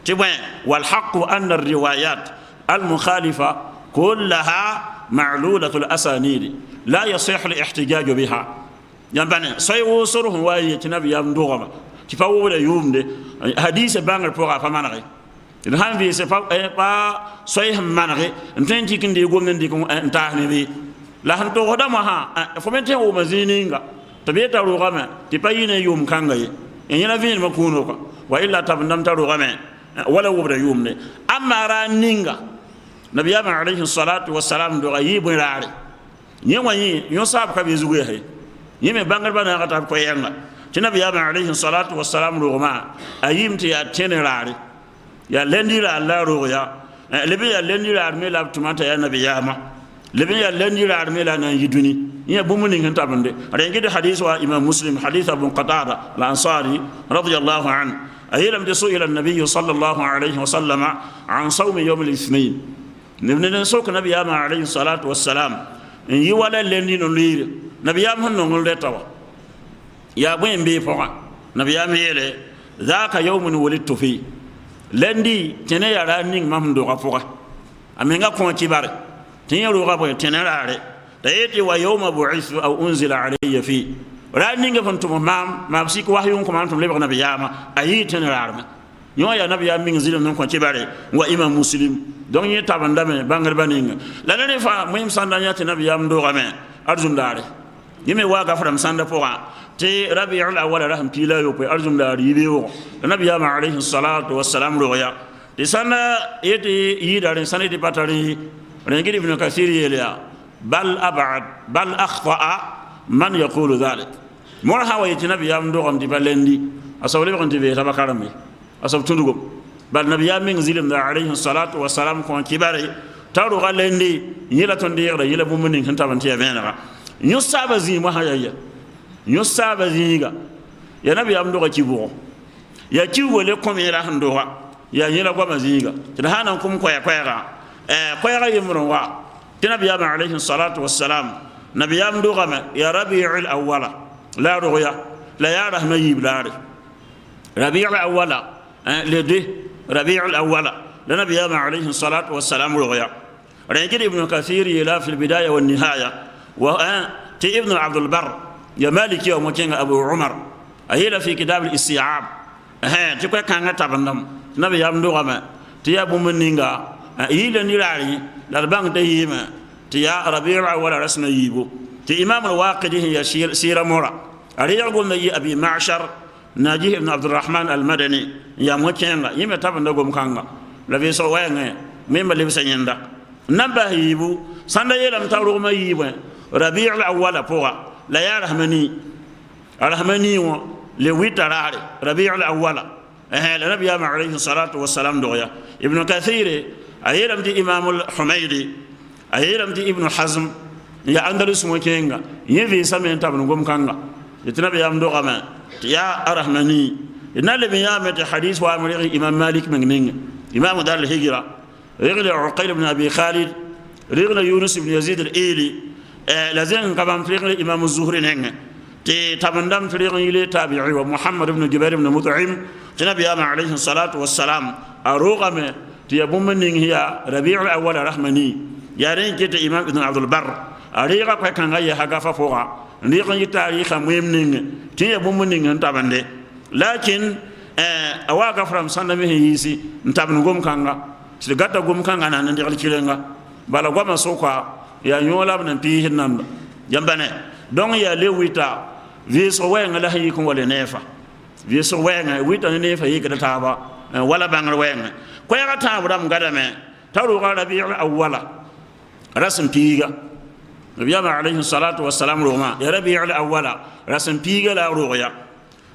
[SPEAKER 1] تبين والحق ان الروايات المخالفه كلها معلولة الأسانيد لا يصح الاحتجاج بها ينبني سيو سرهم واي تنبي يمدوغما تفاو ولا يوم دي حديث بانغر بوغا فمانغي الهان في سفا سويهم مانغي انتين تيكن دي غومن دي كون انتاهني بي لا هنتو غدما ها فمنتين ومزينينغا تبيتا روغما تباين يوم كانغي ينا فين مكونوكا والا تبندم تروغما ولا وبدا يوم دي اما رانينغا نبي عليه الصلاة والسلام دو غيب راري يواني يصاب كبيزوغي هي يمي بانغر بانا غتاب كو يانغا تنبي عليه الصلاة والسلام دو ما ايمتي يا تين راري يا لندي لا الله رويا لبي يا لندي لا ميلا تمانتا يا نبي ياما لبي يا لندي لا ميلا نا يدوني يا بومني نتا بند رنجي حديث وا امام مسلم حديث ابو قتادة الانصاري رضي الله عنه ايلم تسئل النبي صلى الله عليه وسلم عن صوم يوم الاثنين نبني نسوك نبي عليه الصلاة والسلام إن يولا لندي نلير نبي هم نقول لتوا يا بين بيفوا نبي يلي ذاك يوم ولدت فيه لندي تني يرانين مهمدو غفوا أمينغا كون كبار تني روغا بو تني راري تيتي ويوم بعث أو أنزل علي فيه رانين فانتم ما بسيك وحيون كم أنتم لبغ نبي ياما أي تني رارما يوم يا نبي يامين زيل نكون كبار وإمام مسلم donc yi tabandame bangal baninga la ne fa muhim sanda nyati nabi yam do game arzum dare yime wa gafram sanda poa ti rabiul awwal rahim pila yo pe arzum dare yibe wo nabi yam alayhi salatu wassalam roya ti sanda yeti yidare sanidi patari rengiri ibn kasir yelia bal abad bal akhta man yaqulu dhalik morha wa yeti nabi yam do gam di balendi asawle ko ndi be tabakarami asaw tundugo bal nabiya min zilim da alayhi salatu wassalam ko kibare taru galendi yila ton dira yila bumunin kan tabanti venera nyu sabazi mo hayaya nyu sabazi ga ya nabiya am do ga kibo ya kiwo le ko mera hando wa ya yila gwa maziga tin hanan kum ko ya kwaya yimron wa tin nabiya alayhi salatu wassalam nabiya am do ga ya rabiul awwala la ruya la ya rahma yiblari rabiul awwala le de ربيع الأول لنبي عليه الصلاة والسلام رغيا رجل ابن كثير يلا في البداية والنهاية وتي ابن عبد البر يا مالك يوم كان أبو عمر أهيلا في كتاب الاستيعاب تقول كان تبنم نبي يمدو غما تي أبو منينغا أهيلا نيراري لربان تيما تي ربيع الأول رسم يبو تي إمام الواقدي هي سيرة مورا أريد أقول أبي معشر ناجي ابن عبد الرحمن المدني يا موكينغا يمه تابن دغوم كانغا لا في سو وينغ ميم لي سنيندا نبا يبو ساندا يلام تاورو ما يبو ربيع الاول فوا لا يا رحمني و لي ويتراري ربيع الاول النبي عليه الصلاه والسلام دويا ابن كثير ايلم دي امام الحميدي ايلم دي ابن حزم يا اندلس موكينغا يفي سامن تابن غوم كانغا يتنبي يام دوغما يا أرحمني إن اللي بيامة حديث وامر إمام مالك من إمام دار الهجرة رجل عقيل بن أبي خالد رجل يونس بن يزيد الإيلي لازم كمان رجل إمام الزهري نعم تبندم رجل يلي تابعي ومحمد بن جبير بن مطعم النبي عليه الصلاة والسلام أروغم تيابون من هي ربيع الأول رحمني يا رين كت إمام ابن عبد البر أريغا كان غير حقافة فوقا نيغي تاريخ مهم نين تي بوم نين تاباندي لكن اوا غفرام سانمي هيسي نتابن غوم كانغا سي غاتا غوم كانغا نان ديغل كيلنغا بالا غوما سوكا يا نيولا بن بي هنان جامبانه دون يا لويتا فيسو وين لا هيكم ولا نيفا فيسو وين ويتا نيفا يك تابا ولا بانغ وين كويا تابو دام غادامه تارو ربيع اولا رسم بيغا نبي عليه الصلاة والسلام روما يا ربيع الأول رسم بيجا لا رؤيا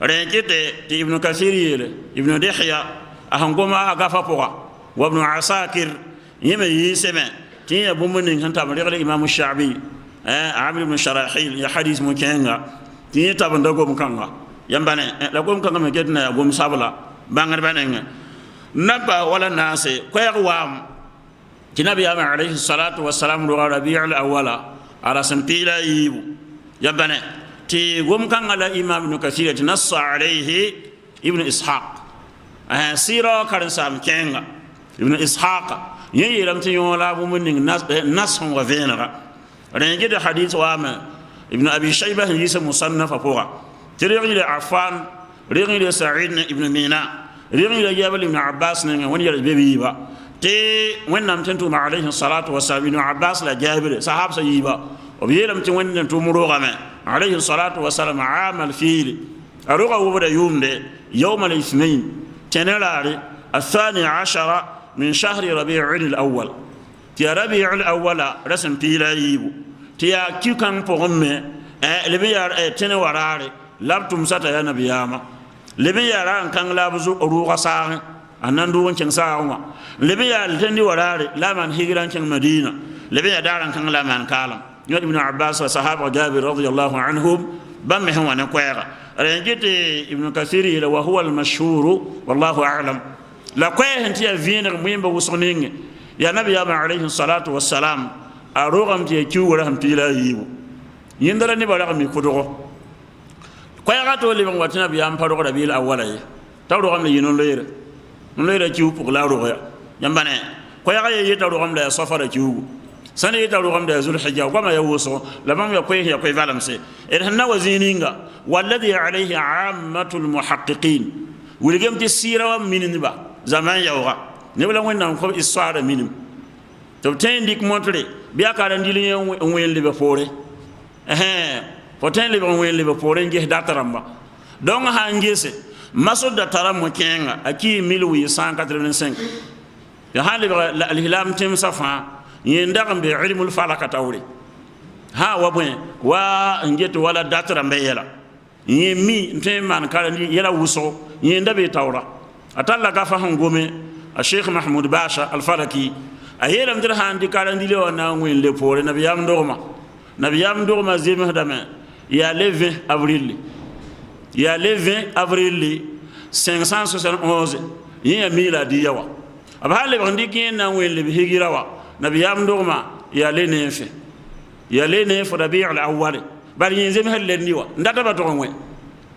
[SPEAKER 1] رنجت ابن كثير ابن دحية أهنكما أغفى وابن عساكر يما يسمع تي بومن هانتا مريغ الامام الشعبي عامر بن شراحيل يا حديث مكينغا تي تابن دغوم كانغا يمبانه لا غوم كانغا مجدنا غوم سابلا بانغر بانغ نبا ولا ناس كوير وام تنبي عليه الصلاه والسلام ربيع الاول على سنتيلا يبو يبنى تي غوم كان على امام ابن كثير نص عليه ابن اسحاق سيرة كان سام كينغا ابن اسحاق يلم تي يولا بومن نص وفينرا رنجد حديث وام ابن ابي شيبه يس مصنف فورا تريغي عفان ريغي سعيد ابن مينا ريغي جابر ابن عباس نين وني بيبيبا تي وين نام تنتو مع عليه الصلاه والسلام ابن عباس لا جابر صحاب سيبا وبيلم تي وين نتو مروغا عليه الصلاه والسلام عامل فيل اروغا وبدا يوم يوم الاثنين تنلاري 12 من شهر ربيع الاول تي ربيع الاول رسم فيلا يبو تي كي كان بوغمي لبيار تنوراري لابتم ستا يا نبياما لبيار كان لابزو اروغا سار anan do wancin sa'awa lebiya tandi warare laman higiran kin madina lebiya daran kan laman kalam ibn abbas wa sahaba jabir radiyallahu anhum bam he wana kwera rengete ibn kasiri wa huwa al mashhur wallahu a'lam la kwaya hanti ya viner muyimba wusoninge ya nabi ya alayhi salatu wassalam arogam ti kiwura hampila yibu yindara ni bara mi kudogo kwaya gato liban watina bi am paro rabil awwala tawdo gam le yinon leere نلير كيو بغلا روغيا يمبانه كوي غاي يتا روغم دا سفر كيو سنه يتا روغم دا ذو الحجه وما يوسو لما يكوي فالمسي إرهنا وزينينغا والذي عليه عامه المحققين ولجم تسيرا من نبا زمان يوغا نبلا وين نام كو اسوار مينم تبتين ديك مونتري بيا كاران دي وين لي بفوري فوتين لي وين لي بفوري نجي داترامبا دون هانجيسه مسود ترى مكينغا اكي 1885 يا حالي الهلام تيم صفا يندغم بعلم الفلك تاوري ها وبين وا نجت ولا داتر مبيلا يمي نتيم مان كان يلا وسو يندبي تاورا اتلا غفهم غومي الشيخ محمود باشا الفلكي ايلم در هاندي كان دي لو نا وين لي فور نبيام دوغما زيم هدام يا لي 20 avril يا le 20 avril 571 يا ميلادي يوا ابها بندي كين نا وين لي هيغيرا وا نبيام دوما يا le 9 يا le 9 ربيع الاول بل ينزم هل لنيوا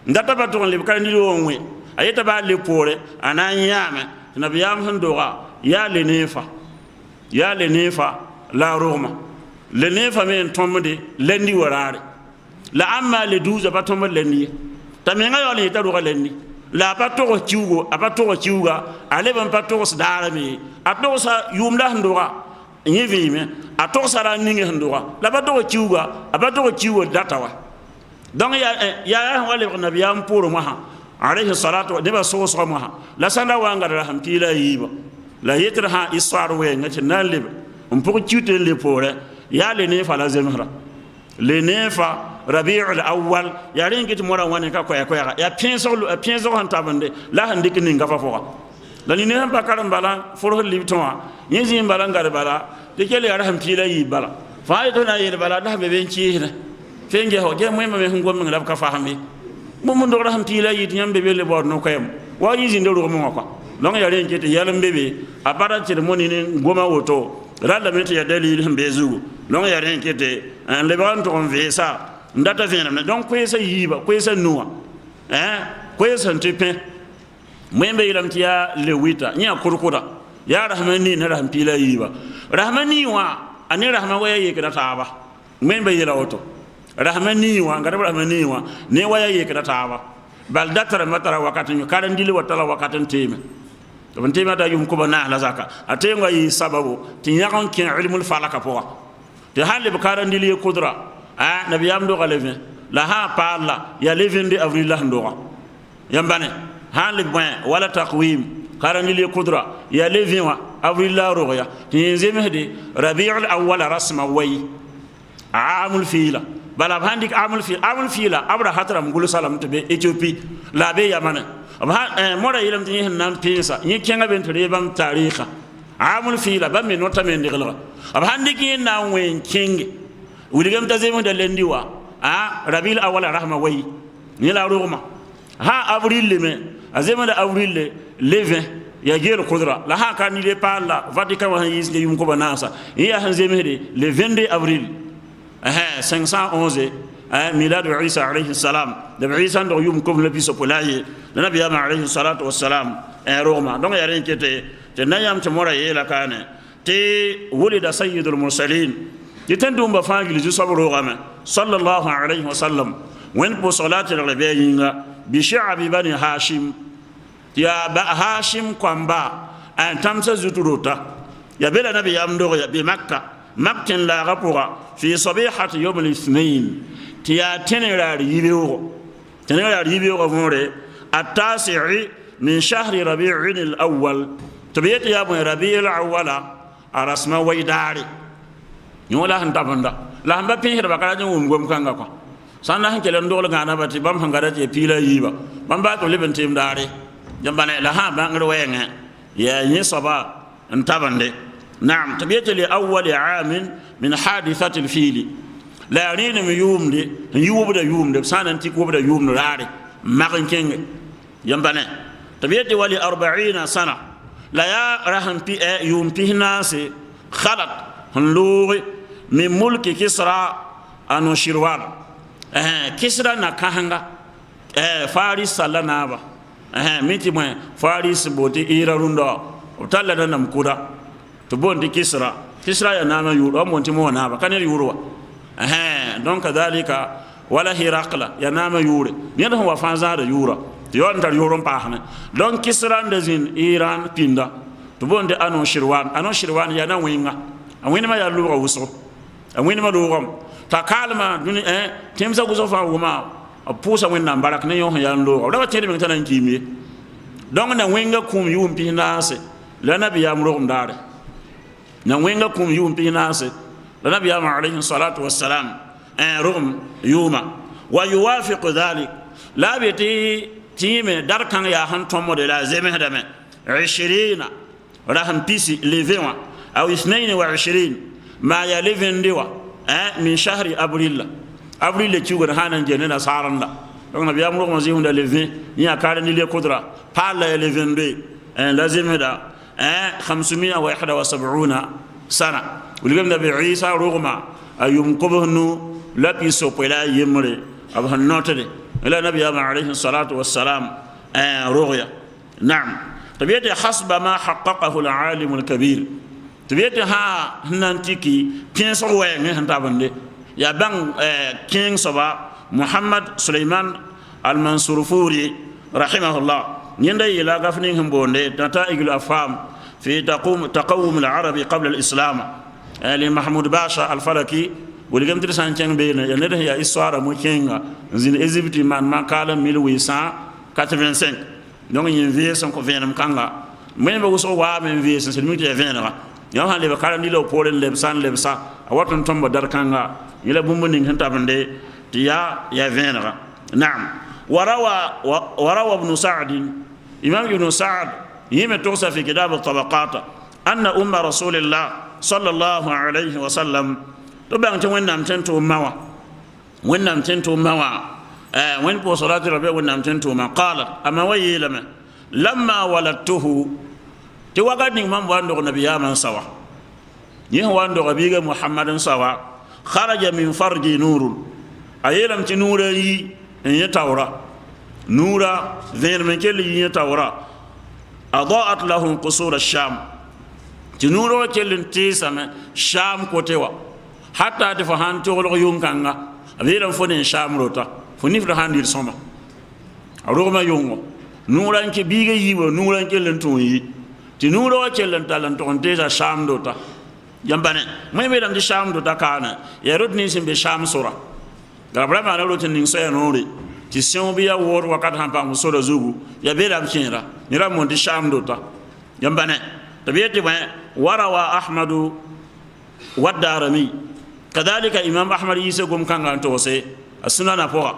[SPEAKER 1] ndata ba to le kan ni wonwe ayeta ba le pore anan yama nabiyam handoga ya le 9 la roma le 9 men tomde lendi warare la amma le 12 ba tomde lendi tamenga yo le taruga lenni la patoro ciugo apatoro ciuga ale ban patoro sdara mi atoro sa yumda ndoga nyevime atoro sara ninge ndoga la patoro ciuga apatoro ciugo datawa donc ya wale nabiyam pour moi alayhi salatu deba so moi la sanda wanga rahmtila yiba la yetra histoire we ngati nalib pour ciute le pore ya le ne fa la zemra le nefa ربيع الاول يا رينكي مورا واني كا كويا يا بينزو هانتابندي لا هنديك نينغا فافوا لاني نهم باكارم بالا فورو ليبتوا يزي بالا غار بالا ديكيل يا رحم تيلا يبالا فايتونا يي بالا ده بيبنشي فينجي هو جي ميم مي هنغوم من لابكا فاهمي مومو ندو رحم تيلا يي تيام بيبي لي بور نو كايم وا يزي ندو مو كو لون يا رينكي تي يالم بيبي ابارا تي موني ني غوما ووتو رال ميت يا دليل مبيزو لون يا رينكي تي ان لبان تو فيسا ndata vena donc kwesa yiba kwesa nuwa kwesa ntipe mwembe ilam tiya le wita nya kurkura ya rahmani na rahmpila yiba rahmani wa ani rahma waya yekira taaba mwembe yela oto rahmani wa ngara rahmani wa ne waya yekira taaba bal datara matara wakati nyu karan dili watala wakati ntime to ntime da yum kuba na la zaka atenga yi sababu tinyakan kin ilmul falaka poa te halle bakaran dili kudra nabiyam do galeve la ha parla ya le 20 avril la ndoga yambane han le point wala taqwim qarani li qudra ya le 20 avril la roya tinzeme de rabiul awwal rasma way amul fila bala handik amul fila abra hatram gulu salam to be ethiopie la be yamana mora yilam tin nan pinsa ni kenga ben tere bam tarikha amul fila ba me nota men digla ab handi ki na wen king wiligam tazemu da lendiwa rabil awal rahma way ni la roma ha avril le me azema da avril le 20 ya gel kudra la ha kan ni le pala vatican wa yis ne yum ko banasa ya hanzeme de le 22 avril 511 milad Isa alayhi salam de Isa ndo yum ko le biso polaye le nabi alayhi salatu wassalam roma donc ya renkete te nayam te mora yela kane te wulida sayyidul mursalin يتندم بفاجل جسر رغم صلى الله عليه وسلم وين بصلاة الربيعين بشعب بني هاشم يا هاشم كمبا أن تمس زتروتا يا بلا نبي أمدور بمكة مكة لا غفورة في صبيحة يوم الاثنين تيا تنرى ريبيو غفورة التاسع من شهر ربيع الأول تبيت يا ابن ربيع الأول أرسم ويداري yola han tabanda la hamba pin hira bakara jum gom kanga ko sanna han kelen dol gana bati bam hangara je pila yiba bam ba to leben tim dare jambane la ha ba ngro wenge ya ni saba انتبه نعم تبيت لأول عام من حادثة الفيل لا رين من يوم دي يوبدا يوم دي سان انتي كوبدا يوم راري ماغن كينغ يمبانه تبيت ولي 40 سنة لا يا رحم بي يوم بي ناس خلق هنلوغ من ملك كسرى انو شيروان كسرى نكاهنغا فارس سالنابا ميتي مو فارس بوتي ايراروندو وتالا نام كودا تبون كسرى يا نام يورو مونتي مو نابا كان يورو دونك ذلك ولا هرقل يا نام يوري نين هو فانزار يورا يون تر يورون باخنا دونك كسرى دزين ايران بيندا تبون انو شيروان يا نام وينغا وين ما يلوغا وسو وين ما لوغم تكالما دوني تيمزا غوزوفا وما pusa wẽnnaam barak ne yõ sẽn yaa n looga raba tẽed meng t'a na n kiim ye donc na wẽnga kũum yʋʋm pis naase la nabiyaam rogem daare na wẽnga kũum yʋʋm pis naase la nabiyaam alayhi salatu wassalam rogem yʋʋma wa yuwafiqu dhalik la a be tɩ tɩɩme dar kãng yaa sẽn tõmode la a zemsdame 20 ra sẽn pisi le 20 wã aw 22 maa yaa le 22 wã min shahri abril avril le chugo hanan jene na saranda donc nabi amro mo zihunda le 20 ni akara ni le kudra pala le 22 lazim da 571 sana uligam nabi isa rugma ayum kubnu la piso pela yemre ab hanotade ila nabi alayhi salatu wassalam rughya na'am tabiyati hasba ma haqqaqahu al-alim al-kabir tabiyati ha nantiki pienso wenge hantabande يا بان كين صبا محمد سليمان المنصورفوري رحمه الله يندي الى غفنهم بونده نتائج الافهام في تقوم العربي قبل الاسلام لمحمود باشا الفلكي ولغم ترسان كان بين ينده يا اسوار مو كينغا زين ايزيبتي مان ما قال 1885 donc yin vie son ko venam kanga men ba so wa men vie son mi te venera yo han le bakara ni lo polen lebsan lebsa awaton tombo dar kanga يلا بومبنين هنتا بندي تيا يا فينرا نعم وروى ابن سعد إمام ابن سعد يم توصف في كتاب الطبقات أن رسول الله صلى الله عليه وسلم طبعا وين نام تنتو موا وين بو صلاة الربيع وين نام تنتو ما قالت أما وي لما ولدته توقعني من واندو نبي من سوا يهواندو غبيغ محمد سوا خرج من فرج نور ايلم تي نورا يي يتاورا نورا غير من كل يتاورا اضاءت لهم قصور الشام تي نورا كل تيسم شام كوتوا حتى تفهان تولو يونكانغا ايلم فوني شام روتا فوني فدهاندير سوما روما يونغو نورا انك بيغا ييبو نورا كل تون يي تي نورا كل تالان تون تيسا شام دوتا yambane may medam di sham do dakana ya rodni simbe sham sura gabra ma na rotin nin so ya nori ti sion bi ya wor wakat han pam so do zugu ya bedam chinra ni ram mon di sham do ta yambane tabiyati wa warawa ahmadu wadarami kadhalika imam ahmad yise gum kanga to se sunana poa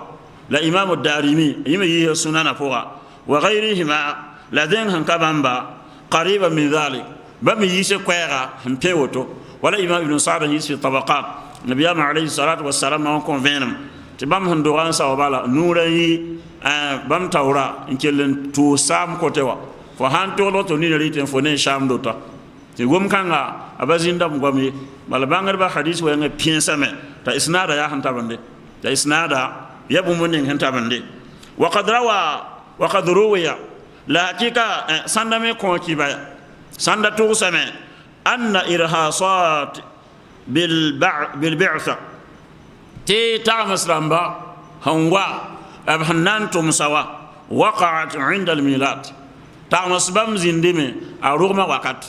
[SPEAKER 1] la imam ad-darimi yime yi sunana poa wa ghayrihima ladin han kabamba qariban min dhalik بام ييسه كويرا هم بيوتو ولا إمام ابن سعد ييس في الطبقات النبي عليه الصلاة والسلام ما كون فينم تبام هندوغان ساوبالا نوري بام تاورا انكلن تو سام كوتوا فهان تولو تو ني ريتن فوني شام دوتا تي غوم كانغا ابازيندام غومي بلا بانغر با حديث وين بين سمه تا اسنادا يا هانتا بندي تا اسنادا يبو منين هانتا بندي وقد روي لا حقيقه سندمي كونكي با سندا تو سمه ان ارهاصات بالبعثه تي تامس رامبا هنوا ابهنانتم سوا وقعت عند الميلاد تامس بام زندمي اروما وقت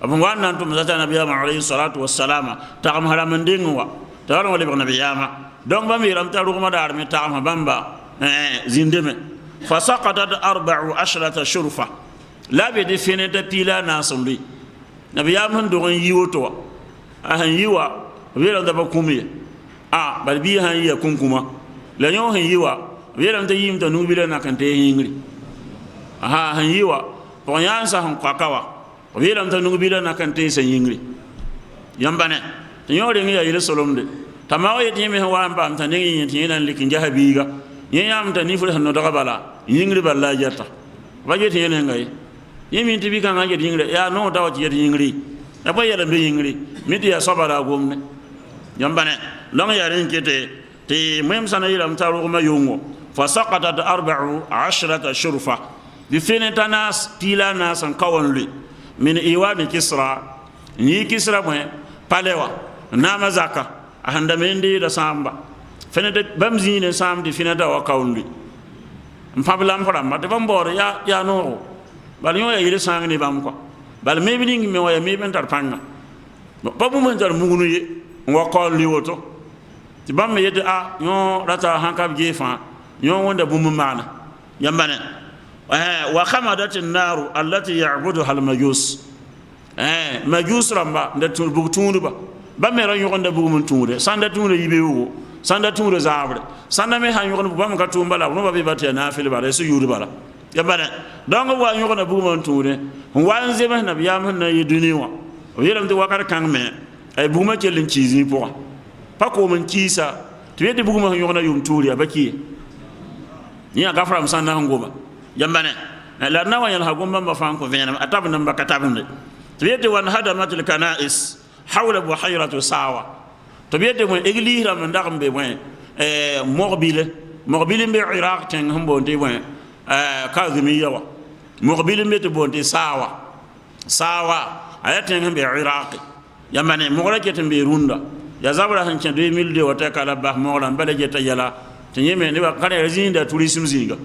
[SPEAKER 1] ابن وانانتم ذات النبي عليه الصلاه والسلام تام هرمندين وا تارو ولي النبي ياما دونك بام يرام تاروما دار مي تام بامبا زندمي فسقطت 14 شرفه لا بدي فينيتا بيلا ناسملي نبي ياما دون يوتو ahan yiwa wera da ba kumiye bal bi han yiya kunkuma la nyo han yiwa wera da yim ta nubile na kan te yingri han yiwa to yansa han kwakawa wera da nubile na kan te san yingri yambane to yore ngi ya ile solomde tamawo yeti me wa amba am tan ngi yeti nan likin jahabiga yam tan ni fu han no daga bala yingri balla jata wajeti yene ngai yimi tibi kan ga yingri ya no dawa yeti yingri ya bayala be yingri midi ya sabara gomne yambane long ya ren kete ti mem sana yiram taru ma yongo fa saqatat 14 shurfa bi finetanas pilana san kawanli min iwani kisra ni kisra mo palewa na mazaka ahanda mendi da samba fenete bamzine samdi fineta wa kawanli mpablam fram de bambor ya no bal yo ya yire sangni bam ko bal mebi ngi me waya mebi tar panga babu man tar mugunu ye wa qol li woto ti bam yede yo rata hankab gefa yo wonda bum mana yambane wa khamadat an-nar allati ya'buduha al-majus majus ramba nda tul bu tundu ba bam me ran yo wonda bu mun tunde sanda tunde yibe wo sanda tunde zabre sanda me han yo wonda bam ka tumbala no ba be batte na fil bare su yuru bala yambane donc wa yo wonda bu mun tunde wanze ma nabiyam na yiduniwa wiram de wakar kan me ay buma kelin cizi pour pa ko man kisa to yede buguma yona yum turi abaki ni aga fram sanna ngoba yambane la nawa yal hagomba ma fan ko venam atabna mbaka tabne to yede wan hadamatul kanais hawla buhayratu sawa to yede mo eglira man ndakambe mo morbile be iraq tan hambonde mo kazimiya wa morbile be to bonde sawa ayaten be iraq yamane mogla keten be runda ya zabra han 2002 wata kala bah mogla bale jeta yala tenyeme ne ba kare rezinda tourism zinga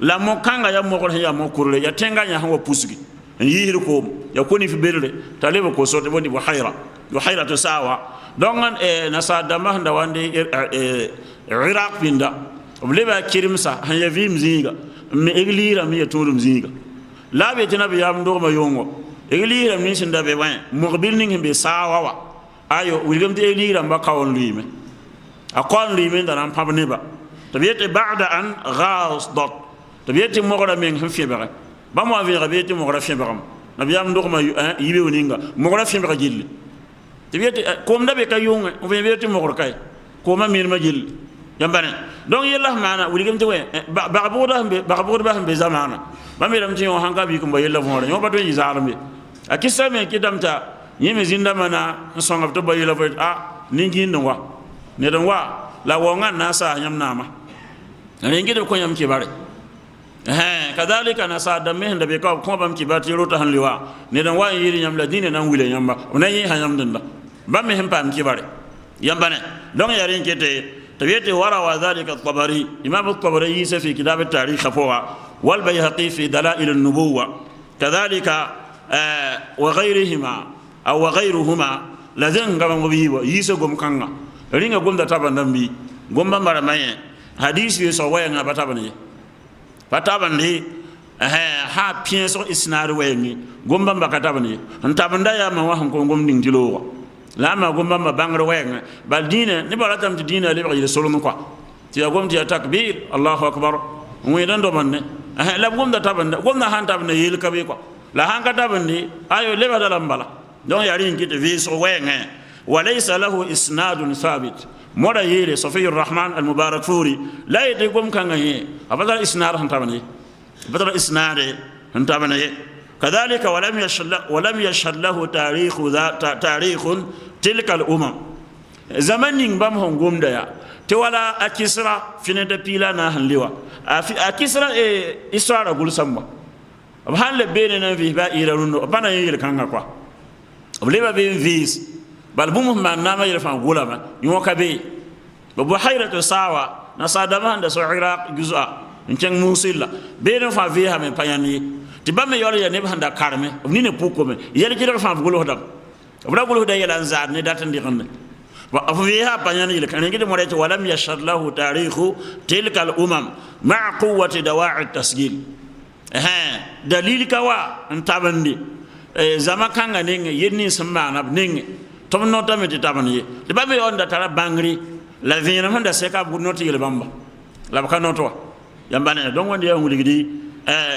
[SPEAKER 1] la mo kanga ya mogla ya mo kurle ya tenga nya hawo pusugi yihir ko ya koni fi berle taleba ko sote woni buhayra to sawa dongan nasa dama handa wande iraq pinda obleba kirimsa han ya vim zinga me eglira mi ya turum zinga labe tanabi ya ndo ma yongo eglira min sinda be wan muqbil ning be sawawa ayo wilgam te eglira ba kawon lime akon lime da ran pabne ba tabiyete ba'da an ghasdat tabiyete mogora men fi bare ba mo avi rabiyete mogora fi bare nabiyam ndo ma yibe woninga mogora fi bare jilli tabiyete ko mda be kayunga o be biyete mogora kay ko ma min ma jilli yambane donc yalla mana wilgam te we ba be zamana ba mi ram ti on hanga bi ko ba yalla vore yo ba to yi zarame akisa me kidamta yeme zinda mana songa to ba yela voit ningi ndwa ne don wa la wonga nasa nyam nama ningi de ko nyam ki bare kadhalika nasa da me handa be ko bam ki bati rota han liwa ne don wa yiri nyam la dine nan wile nyamba onayi ha nyam danda ba me hem pam ki bare yambane don yare nkete تبيت وروى ذلك الطبري إمام الطبري في كتاب التاريخ فوها والبيهقي في دلائل النبوة كذلك وغيرهما أو وغيرهما لذن قام بيوا يسوع قام كنا رينا قام دتابن نبي قام بمرمية حديث يسوع ينا بتابني ها بينسو إسناد ويني قام بمكتابني أنتابن دا يا ما وهم قام دينجلوا lama gomba ma bangro wenga bal dina ni bala tam dina le bi solon ko ti agom ti takbir Allahu akbar wi dan do manne la gomda tabanda gomna han tabna yel kabe ko la hanga tabandi ayo leba dalambala donc ya rin kite vi so wenge walaysa lahu isnadun thabit moda yele safiyur rahman al mubarak furi la yede gom kanga ye abadal isnad han tabani badal isnad han tabani kadhalika walam yashhad lahu tarikhun tilka al umam zamanin bam hon gomda ya te wala akisra finata pila na hanliwa akisra isra gul samba ab halle bene na vi ba ira rundo bana yele kanga kwa obleba be vis bal bum man na ma yele fa gulama yoka be bu hayratu sawa na sadama da so iraq juz'a nceng musilla bene fa vi ha me payani tibame yole ya ne banda karme ni ne puko me yele kira fa gulo dam obra gulo da yela nzar ne datan di xamne wa fiha payani yele kan ngi mo rete walam yashhad lahu tarikhu tilka al umam ma'a quwwati dawa'i at-tasjil dalil kawa ntabandi zama kanga ninge yenni sambana ninge tom nota meti tabani de babe onda tara bangri la vina manda seka bu noti yele bamba la baka noto yambane don wonde ya nguligi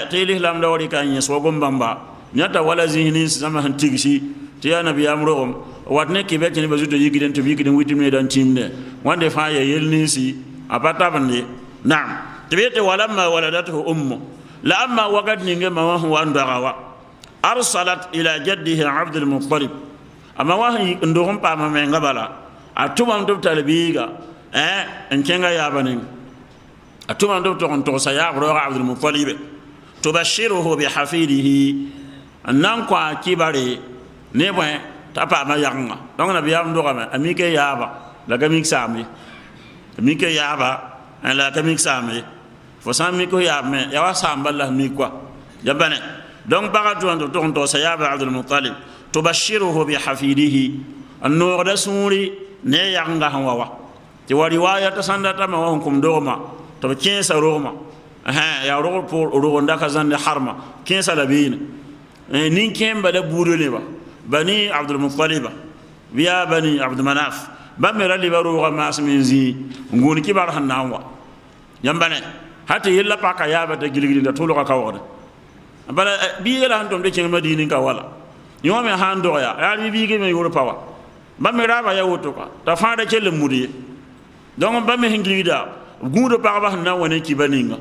[SPEAKER 1] tayli lam da wori kan yeso gom bamba nyata wala zihni zama han tigisi ti ya nabi amro watne kibe tini bazuto yigiden to yigiden witime dan timne wande fa ya yelni si apata bande na'am tibete walamma waladatuhu ummu la amma waqad ninge ma huwa andarawa arsalat ila jaddihi abd al-muttalib amma wahi ndohum pa ma me ngabala atuma ndo talbiga enkenga yabanin atuma ndo to onto saya bro abd al-muttalib tubashiruhu bi hafidihi annan kwa kibare ne bwa tapa ma yanga donc na biyam ndo kama amike yaba la gamik sami amike yaba la gamik sami fo sami ko yabe ya wa samba la mi kwa yabane donc bagatu ando to sayaba abdul muttalib tubashiruhu bi hafidihi an-nur rasuli ne yanga hawa ti wa riwaya ta sandata ma wa kum doma to kensa roma ya ro pour ro ndaka zande harma kensa labina nin kemba da burule ba bani abdul muttalib biya bani abd manaf bamira li baru ma asminzi ngoni kibar hannawa yambane hata yella paka yaba ta gilgili da tolo ka kawada bala bi yela handom de ken madini ka wala yome hando ya bi ge me yoro pawa bamira ba ya woto ka ta faada kelle mudi donc bamme hingilida gudo pa ba hanna woni kibaninga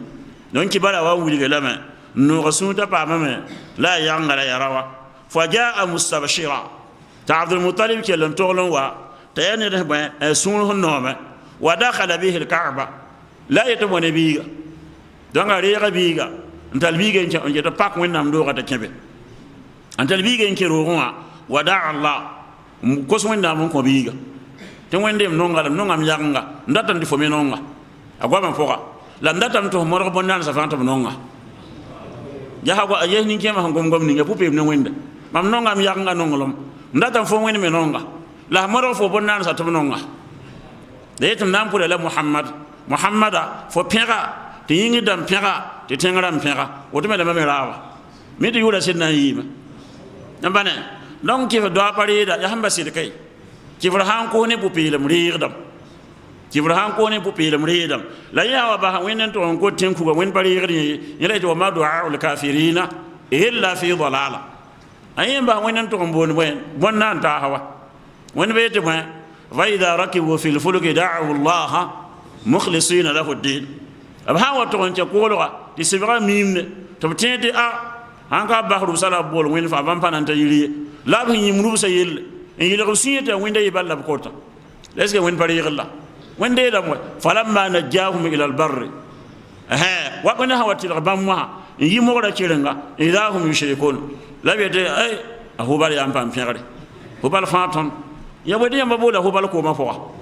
[SPEAKER 1] donc kibara wa wuli ge lama no rasuta pa mame la yanga la yarawa فجاء مستبشرا عبد المطلب كلن تغلن وا تيني ده سون هنوما ودخل به الكعبه لا يتم نبيغا دون ريغا بيغا انتل بيغا انت باك وين نام دوغا تكبه انتل بيغا انك روغوا ودع الله كوس وين نام كو بيغا تن وين ديم نونغا نونغام يانغا ndatan di fomi nonga agwa man foka la ndatan to moro bonnan sa fanta nonga jaha ko ayeh ni kema ngom ngom ni ngapupe ne wenda mam nonga mi yanga nongolom ndata fo ngene me nonga la moro fo bonnan sa tum nonga de tum nam pour la muhammada fo pera te yingi dam pera te tengram pera o to me da me rawa mi to yura sidna yima nambane donc ki do apari da ya hamba sid kai ki han ko ne pupile mriidam ki han ko ne pupile mriidam la ya wa ba wenen to on ko tenku ba wen bari yiri yele to ma du'a ul kafirina illa fi dhalala ayen ba wenen to bon nan ta hawa wen bete ba fa idha rakibu fil fulki da'u Allah mukhlisina lahu ad-din ab hawa to on ce ko lo di sibra mimne to tete an ka bahru sala bol wen fa ban pananta yiri la ba yimru sa yel en yele rusiyata wenda yiballa kota leske wen bari yalla wen de da mo falamma najahum ila al-barr wa kana hawati al-bamma yimo da kirenga idahum yushrikun labete ay ahubal yam pam fiare hubal faton yabodi yamba bola hubal ko ma fo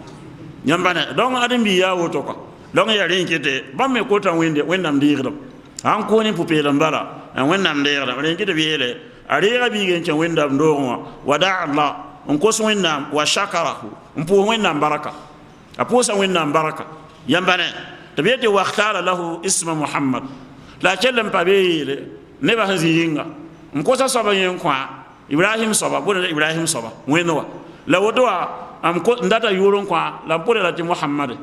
[SPEAKER 1] nyambane donc adam bi ya woto ko donc ya rin kete bamme ko tan wendam diirdam an ko ni pupela mbala an wendam diirdam rin kete biele ariga bi gen tan wendam do wada Allah on ko so wendam wa shakarahu on po wendam baraka aposa wendam baraka yambane tabiyete wa ikhtara lahu isma muhammad la kellam pabele ne ba hazinga mkosa soba yen kwa ibrahim soba bona ibrahim soba wenwa la wodwa am ko ndata yuron kwa la pore la ti muhammad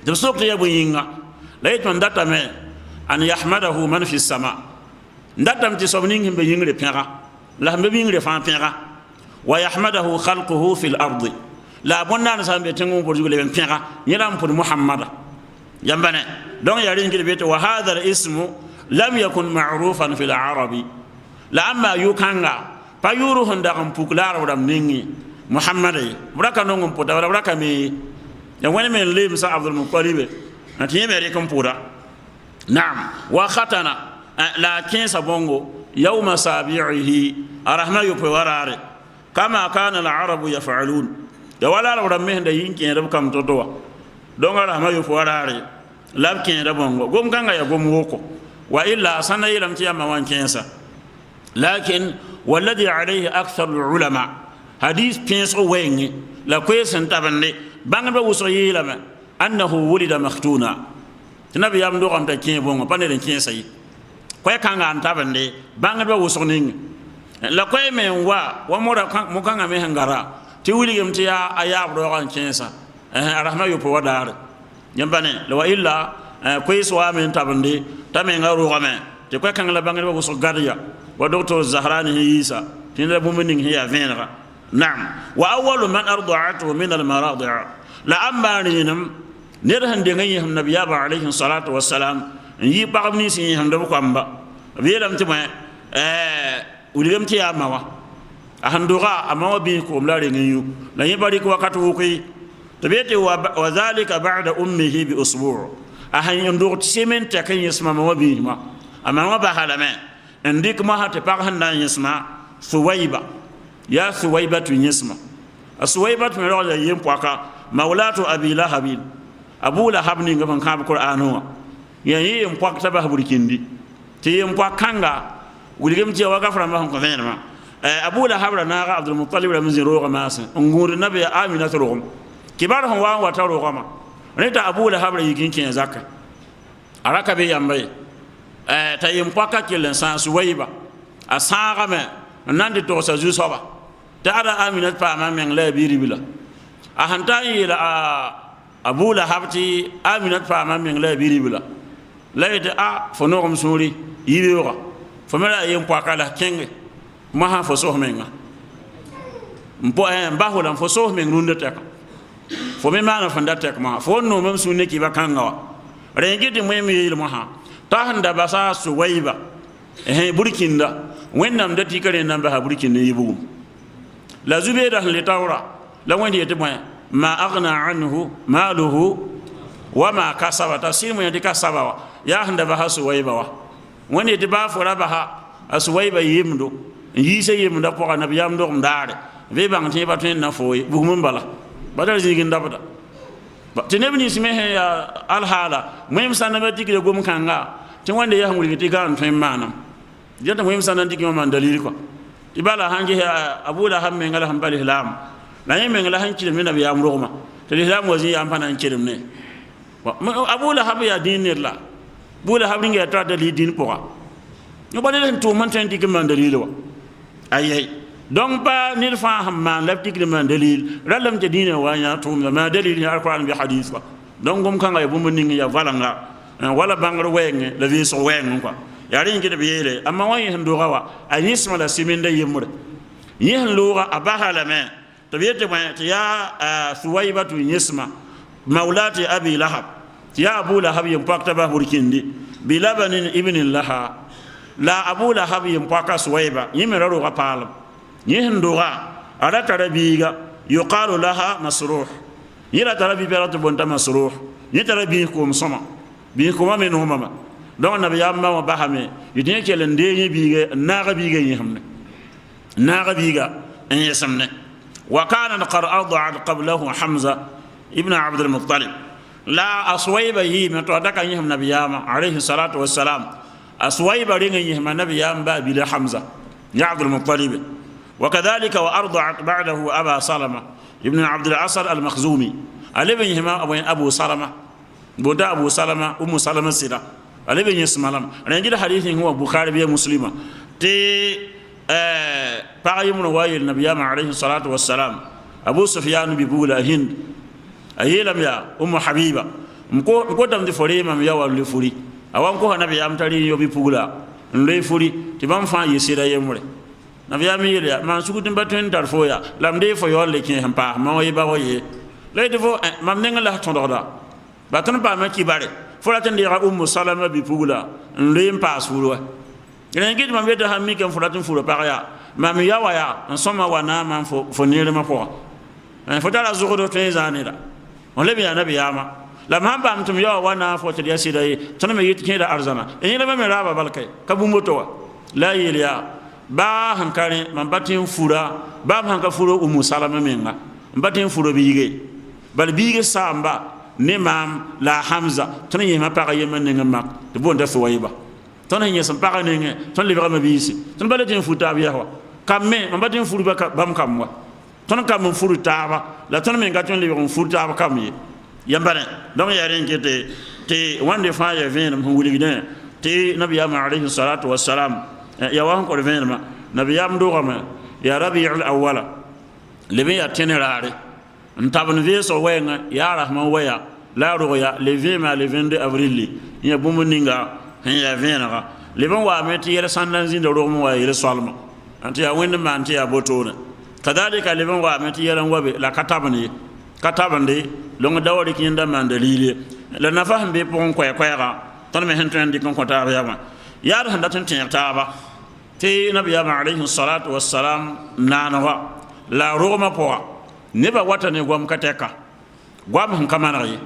[SPEAKER 1] de sokte ya buyinga la yit man data me an yahmadahu man fi sama ndatam ti sobning himbe yingre pera la himbe yingre fa pera wa yahmadahu khalquhu fil ardi la bonna sambe tengu ko jugule ben pera yiram pour muhammada yambane donc ya ringir bete wa hadha al ismu lam yakun ma'rufan fil arabi la amma yukanga pa yuru honda kam puklar wadam ningi muhammadai buraka nongum puta wala buraka mi ya wani men lim sa abdul muttalib ati mere kam pura na'am wa khatana la kinsa bongo yawma sabi'ihi arahma yupo warare kama kana al arabu yaf'alun ya wala wadam men da yinki rab kam todowa don arahma yupo warare labkin da bongo gom kanga ya gom woko wa illa sana yilam ti amma wan kinsa lakin والذي عليه أكثر العلماء حديث بينس وين لا كويس انتبهني بانغ بوسوي لما أنه ولد مختونا النبي يامدو أن تكين بونغ بانيرن كين سي كوي كان انتبهني بانغ بوسونين لا كوي من ومورا مكان مهنغرا تولي يمتيا أياب روغان كينسا رحمة يبو ودار يمباني لو إلا كويس وامن انتبهني تامين غروغامن تكوي كان لا بانغ بوسو غاريا ودكتور الزهراني عيسى تنرى بومنين هي فينرا نعم وأول من أرضعته من المراضع لأما نينم نرهن دعيهم النبي عليه الصلاة والسلام يبقى سيهم دبكم با بيلم تما وليم تيا ماوا أهندورا أماوا بينكم لا رينيو لا يبارك وقتوكي تبيتي وذلك بعد أمه بأسبوع أهن يندور تسمن تكين يسمى ما بيهما أما ما بحالمه عندك ما هتبقى هنا يسمع ثويبة يا ثويبة يسمع الثويبة من رجل يمبوكا مولاة أبي لهب أبو لهب نيجا من كاب القرآن هو يعني يمبوك تبه بريكندي تي يمبوك كانغا ولكن تي وقفنا ما هم كفينا أبو لهب ناقة عبد المطلب من زيروغ ماسن انغور النبي آمنة روغم كبارهم وان وتروغما نيتا أبو لهب يجين كين زكا أراكبي يامبي tayim paka kilen san suwaiba asanga me nandi to sa ju soba tada aminat pa ma men la biri bila a hanta yila abu la habti aminat pa ma men la biri bila la ite a fono kom suri yibewa fo mala yim paka la kenge ma ha fo so menga mpo mba ho lan fo so men runde tek fo me ma na fanda tek ma fo no mem sunne ki bakanga wa rengiti mwemi yil mo ha tahanda basa suwaiba burkinda wennam dati kare nan ba burkin yibu la zubeda li tawra la wandi yete ma aghna anhu maluhu wama kasaba tasimu yadi kasaba ya handa ba suwaiba wa wani yete ba fura ba suwaiba yimdo yise yimda ko nabi yamdo ndare ve bang te ba ten na foy bugum bala badal jigin dabada tinebni simehe ya alhala mem sanabati ke gum kanga tin wanda ya hamuri ti gan fen manam jata muhim sanan diki man dalil ko ibala hanji abu la hamme ngala hambal ihlam la yeme ngala hanci min nabi amru ma to ihlam wazi am fanan cirim ne abu la habu ya dinir la bu la habri ngi ta dalil din poa no badalen to man tan diki man dalil wa ayay donc ba nir fa hamman la diki man dalil ralam te dine wa ya to ma dalil ya alquran bi hadith wa donc gum kan ay bu mun ngi ya valanga wala bangro wenge la vi so wenge quoi yari ngi de yele amma wani hando gawa anisma la siminda yimure yin lura abahala me to yete ma ya suwaibatu yisma maulati abi lahab ya abu lahab yim pakta ba burkindi bi labanin ibn laha la abu lahab yim paka suwaiba yimira ro gapal yin dura ala tarabiga yuqalu laha masruh yira tarabi beratu bonta masruh yitarabi ko musama bi ko ma men homa don nabi yamma wa bahame yidin kelen de yibiga naga biga yihmne naga biga en yasamne wa kana qad ad'a qablahu hamza ibn abd al-muttalib la aswayba yi me to daka yihm nabi yamma alayhi salatu wassalam aswayba ringa yihma nabi yamma bi hamza ya abd al-muttalib وكذلك وارضعت بعده ابا سلمة ابن عبد العصر المخزومي علي بن يهما ابو سلمة بودا ابو سلمة ام سلمة سيدا علي بن يسمالم رنجي حديث هو بخاري بي مسلم تي باي من واي النبي عليه الصلاه والسلام ابو سفيان بيقول هند ايلم يا ام حبيبه مكو دم دي فوري مام يا ولي فوري awam ko nabi am tari yo bi pugula nlay furi ti bam fa yesira yemre nabiyam yele man sugutin batun dar foya lam de fo yolle ki han pa ma way ba waye lay defo mam nenga la tondoda batun ba ma kibare fo la tan dira salama bi pugula nlay pa suru ina ngit mam beta hammi kan fulatun furu pa ya mam ya waya en soma wana man fo nire ma po en fo dara zugo to zanira on le bi nabiyama lam hamba amtum ya wana fo tadi asida tan me yit kida arzana en la me raba balkay kabu moto la yiliya ba hankare man batin fura ba hanka furo salama menga batin furo bige bal bige samba ne mam la hamza tan yema para yemen nga mak de bonda suwayba tan yesa para ne tan libra ma bisi tan balatin futa biya wa kamme man batin furu ba bam kamwa tan kam furu taba la tan me ngaton libra furu taba kamye yambane donc ya ren kete te wande fa ya venam hunguli giden te nabiyama alayhi salatu wassalam ya wa ko venama nabiyam do gama ya rabiul awwala lebe ya tenerare ntabun veso wenga ya rahman waya la roya le 20 le 22 avril ya bumuninga ya venara leben wa meti yere sandan zin do romo wa yere salma anti ya wende man anti ya botona kadalika leben wa meti yere wabe la katabande longa dawari kinda man dalili la nafaham be pon ko ga tan me hentran di kon ko ta yama yar handa tan tin taba te nabiyama alayhi salatu wassalam nanawa la roma po ne ba wata ne gwam kateka gwam han kamana yi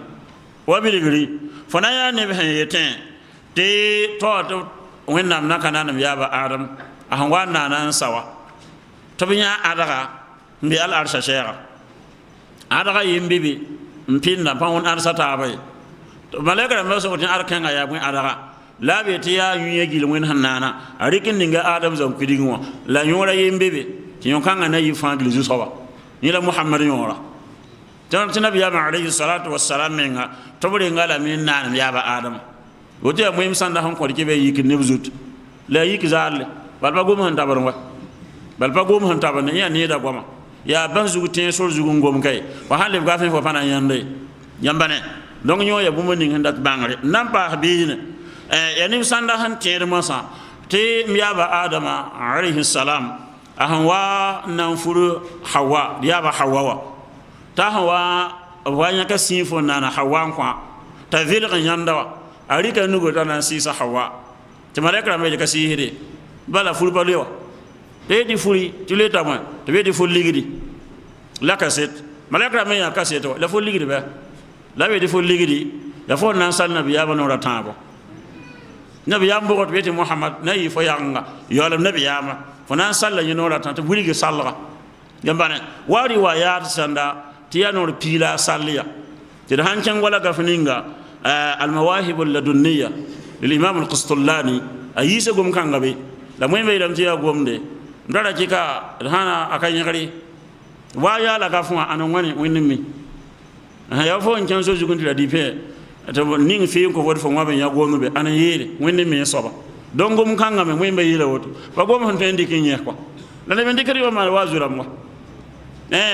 [SPEAKER 1] wabiligri fona ya ne be yeten te to wennam nakana nam yaba adam ahan wana nan sawa to binya adaga mbi al arsha shayra adaga yimbibi mpinna pawon arsa tabay to malaika ma so tin arkan ya bun adaga labe tiya yunye gilwen hanana arikin ninga adam zam kidinwa la yora yimbibi ti yon kanga na yifan gilzu sawa ni la muhammad yora tan nabi ya alayhi salatu wassalam menga to bure ngala min nan ya ba adam wote ya muhim sanda han ko dibe yiki nebzut la yiki zalle balba gom han tabar wa balba gom han tabar ne ya ne da goma ya ban zugu tin sol zugu ngom kay wa halle gafen fo fana yande yambane donc nyo ya bumo ning handat bangare nampa biine ya nim sanda han tere masa te miyaba adama alayhi salam ahan wa nan furu hawa yaba hawa ta hawa wanya ka sifo nana hawa kwa ta vilga yandawa arika nugo tana sisa hawa te malaka me ka sihire bala furu balewa te di furi tuleta mo te be di furi ligidi la kaset malaka me ya kaseto la furi ligidi ba la be di furi ligidi ya fo nan sal nabiyaba no ratabo nabiyam bogot beti muhammad nayi fo yanga yolam nabiyama fo nan sal you no ratante buligi salga gambane wari wa ya sanda tiyano pila salliya te han can wala gafninga المواهب اللدنية للإمام القسطلاني أيسا قم كان غبي لما يميلم تيا قم دي ندرا كيكا هانا أكاين يغري وايا لغافوا أنا واني وينمي يفو إن كان سوزي كنت لديبه نين فيهم كفور فما بين يا قم بي أنا يري وينمي صبا دون قم كان غبي وين بيلا وتو فقوم هنتين دي كيني يكوا لأن من ديكري وما وازورا موا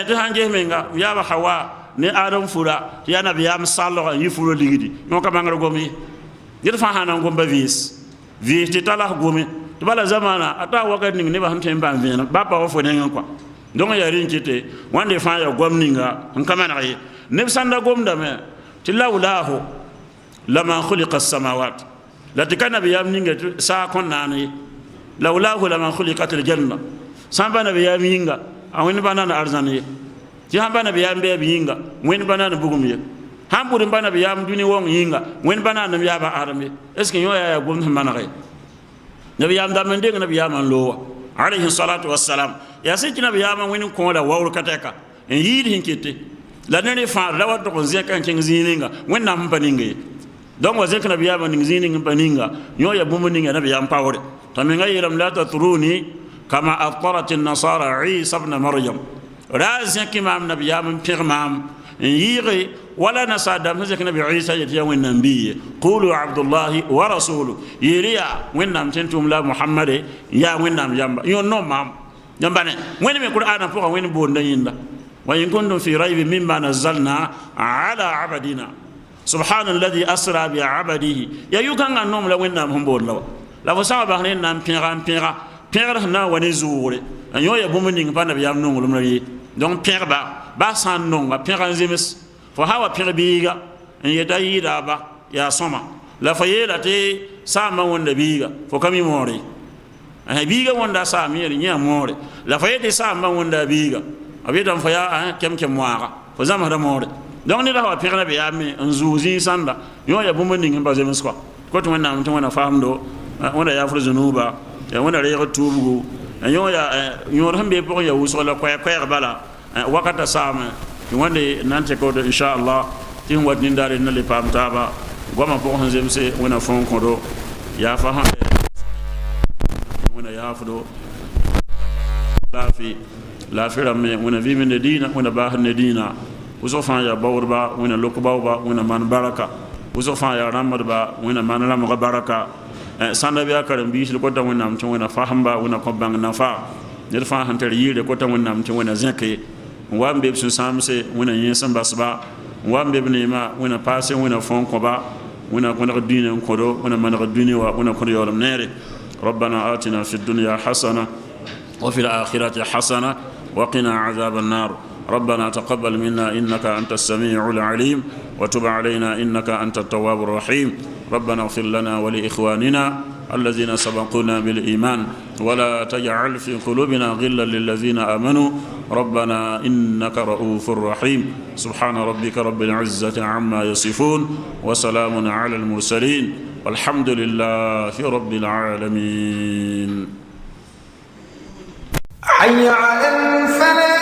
[SPEAKER 1] تهان جهمينغا يا بحوا ne adam fura ya nabi am sallo yi furo ligidi no ka bangar gomi yir fa hanan gomba vis ti tala gomi to bala zamana ata wakati ni ba hamte mba vena ba pa wofo nenga kwa donc ya rinkite wande fa ya gomninga on kamana yi ne sanda gomda me tilawlahu lama khuliqa as-samawat la tikana bi yam ninga sa kon nani lawlahu lama khuliqat al-janna samba nabi yam yinga awin banana arzani ti hamba na biyam be yinga wen banana bugum ye hamburi bana biyam duni won yinga wen banana biya ba arame est ce que yo ya gum manare nabi yam da mende nabi yam lo alayhi salatu wassalam ya sai nabi yam wen ko da wawru kateka en yidi hinkete la nene fa la wa to zeka ken zininga wen nam paninga donc wa zeka nabi yam ning zininga paninga yo ya bum ninga nabi yam pawre taminga yiram la tatruni kama aftarat an-nasara isa ibn maryam razia kimam nabiyam pirmam yiri wala nasadam zek nabi isa yati yawin nabiy qulu abdullah wa rasuluhu yiriya wennam tentum la muhammad ya wennam yamba yo no mam yambane wen me qur'ana pour wen bonda yinda wa in kuntum fi rayb mimma nazzalna ala abadina subhanalladhi asra bi abadihi ya yukanga nom la wennam hombon law la fo sa ba ne nan pẽgr na wa ne zuure n yõ ya bũmb ning pa nabiyaam nonglem ye donc pẽgba ba sã n nonga pẽg n zems fo ha wa pẽg biiga n yeta yɩɩda ba yaa sõma la fo yeela tɩ saamba wẽnda biiga fo ka mi moore biiga wẽnda saam yẽr yẽ moore la fo yetɩ saamba wẽnda biiga b yetame fo yaa kem moaaga fo zãmsda moore donc ned wa pẽg nabiyaame n zuu zĩig sãnda yõ ya bũmb ning n pa zems kɔa kot wẽnnaam tɩ wẽna faamdo wẽnda yaafr zunuuba wẽnda reeg tuubgu yõ ya yõor sẽn bee pʋgẽ ya wʋsg la koɛɛg bala wakata saame tɩ wẽnde na n tɩ kod inchallah tɩ sẽn wat nindaare na le paam taaba goamã pʋg sẽn zemse wẽna fõn kõdo yaafa sãn wẽna yaafdo laafɩ rame wẽna vɩɩm ne dĩinã wẽna baasd ne dĩinã wʋsg fãa yaa baoodba wẽna lok baooba wẽna man baraka wʋsg fãa yaa rãmbdba wẽna man rãmga baraka sãnda bɩ a karen-biisd kota wẽnnaam tɩ wẽna fasmba wẽna kõ bãng nafa ned fãa sẽn tar yɩɩre kota wẽnnaam tɩ wẽna zẽke n wa n be b sũ-sãamse wẽna yẽes n basba n wa n be b neemã wẽna paase wẽna fõn kõba wẽna kõneg dũinã n kõdo wẽna maneg dũni wa wẽna kõd yaoolem neere ربنا آتنا في الدنيا حسنة وفي الآخرة حسنة وقنا عذاب النار ربنا تقبل منا إنك أنت السميع العليم وتب علينا إنك أنت التواب الرحيم ربنا اغفر لنا ولإخواننا الذين سبقونا بالإيمان ولا تجعل في قلوبنا غلا للذين آمنوا ربنا إنك رؤوف رحيم سبحان ربك رب العزة عما يصفون وسلام على المرسلين والحمد لله رب العالمين. حي على الفلاح.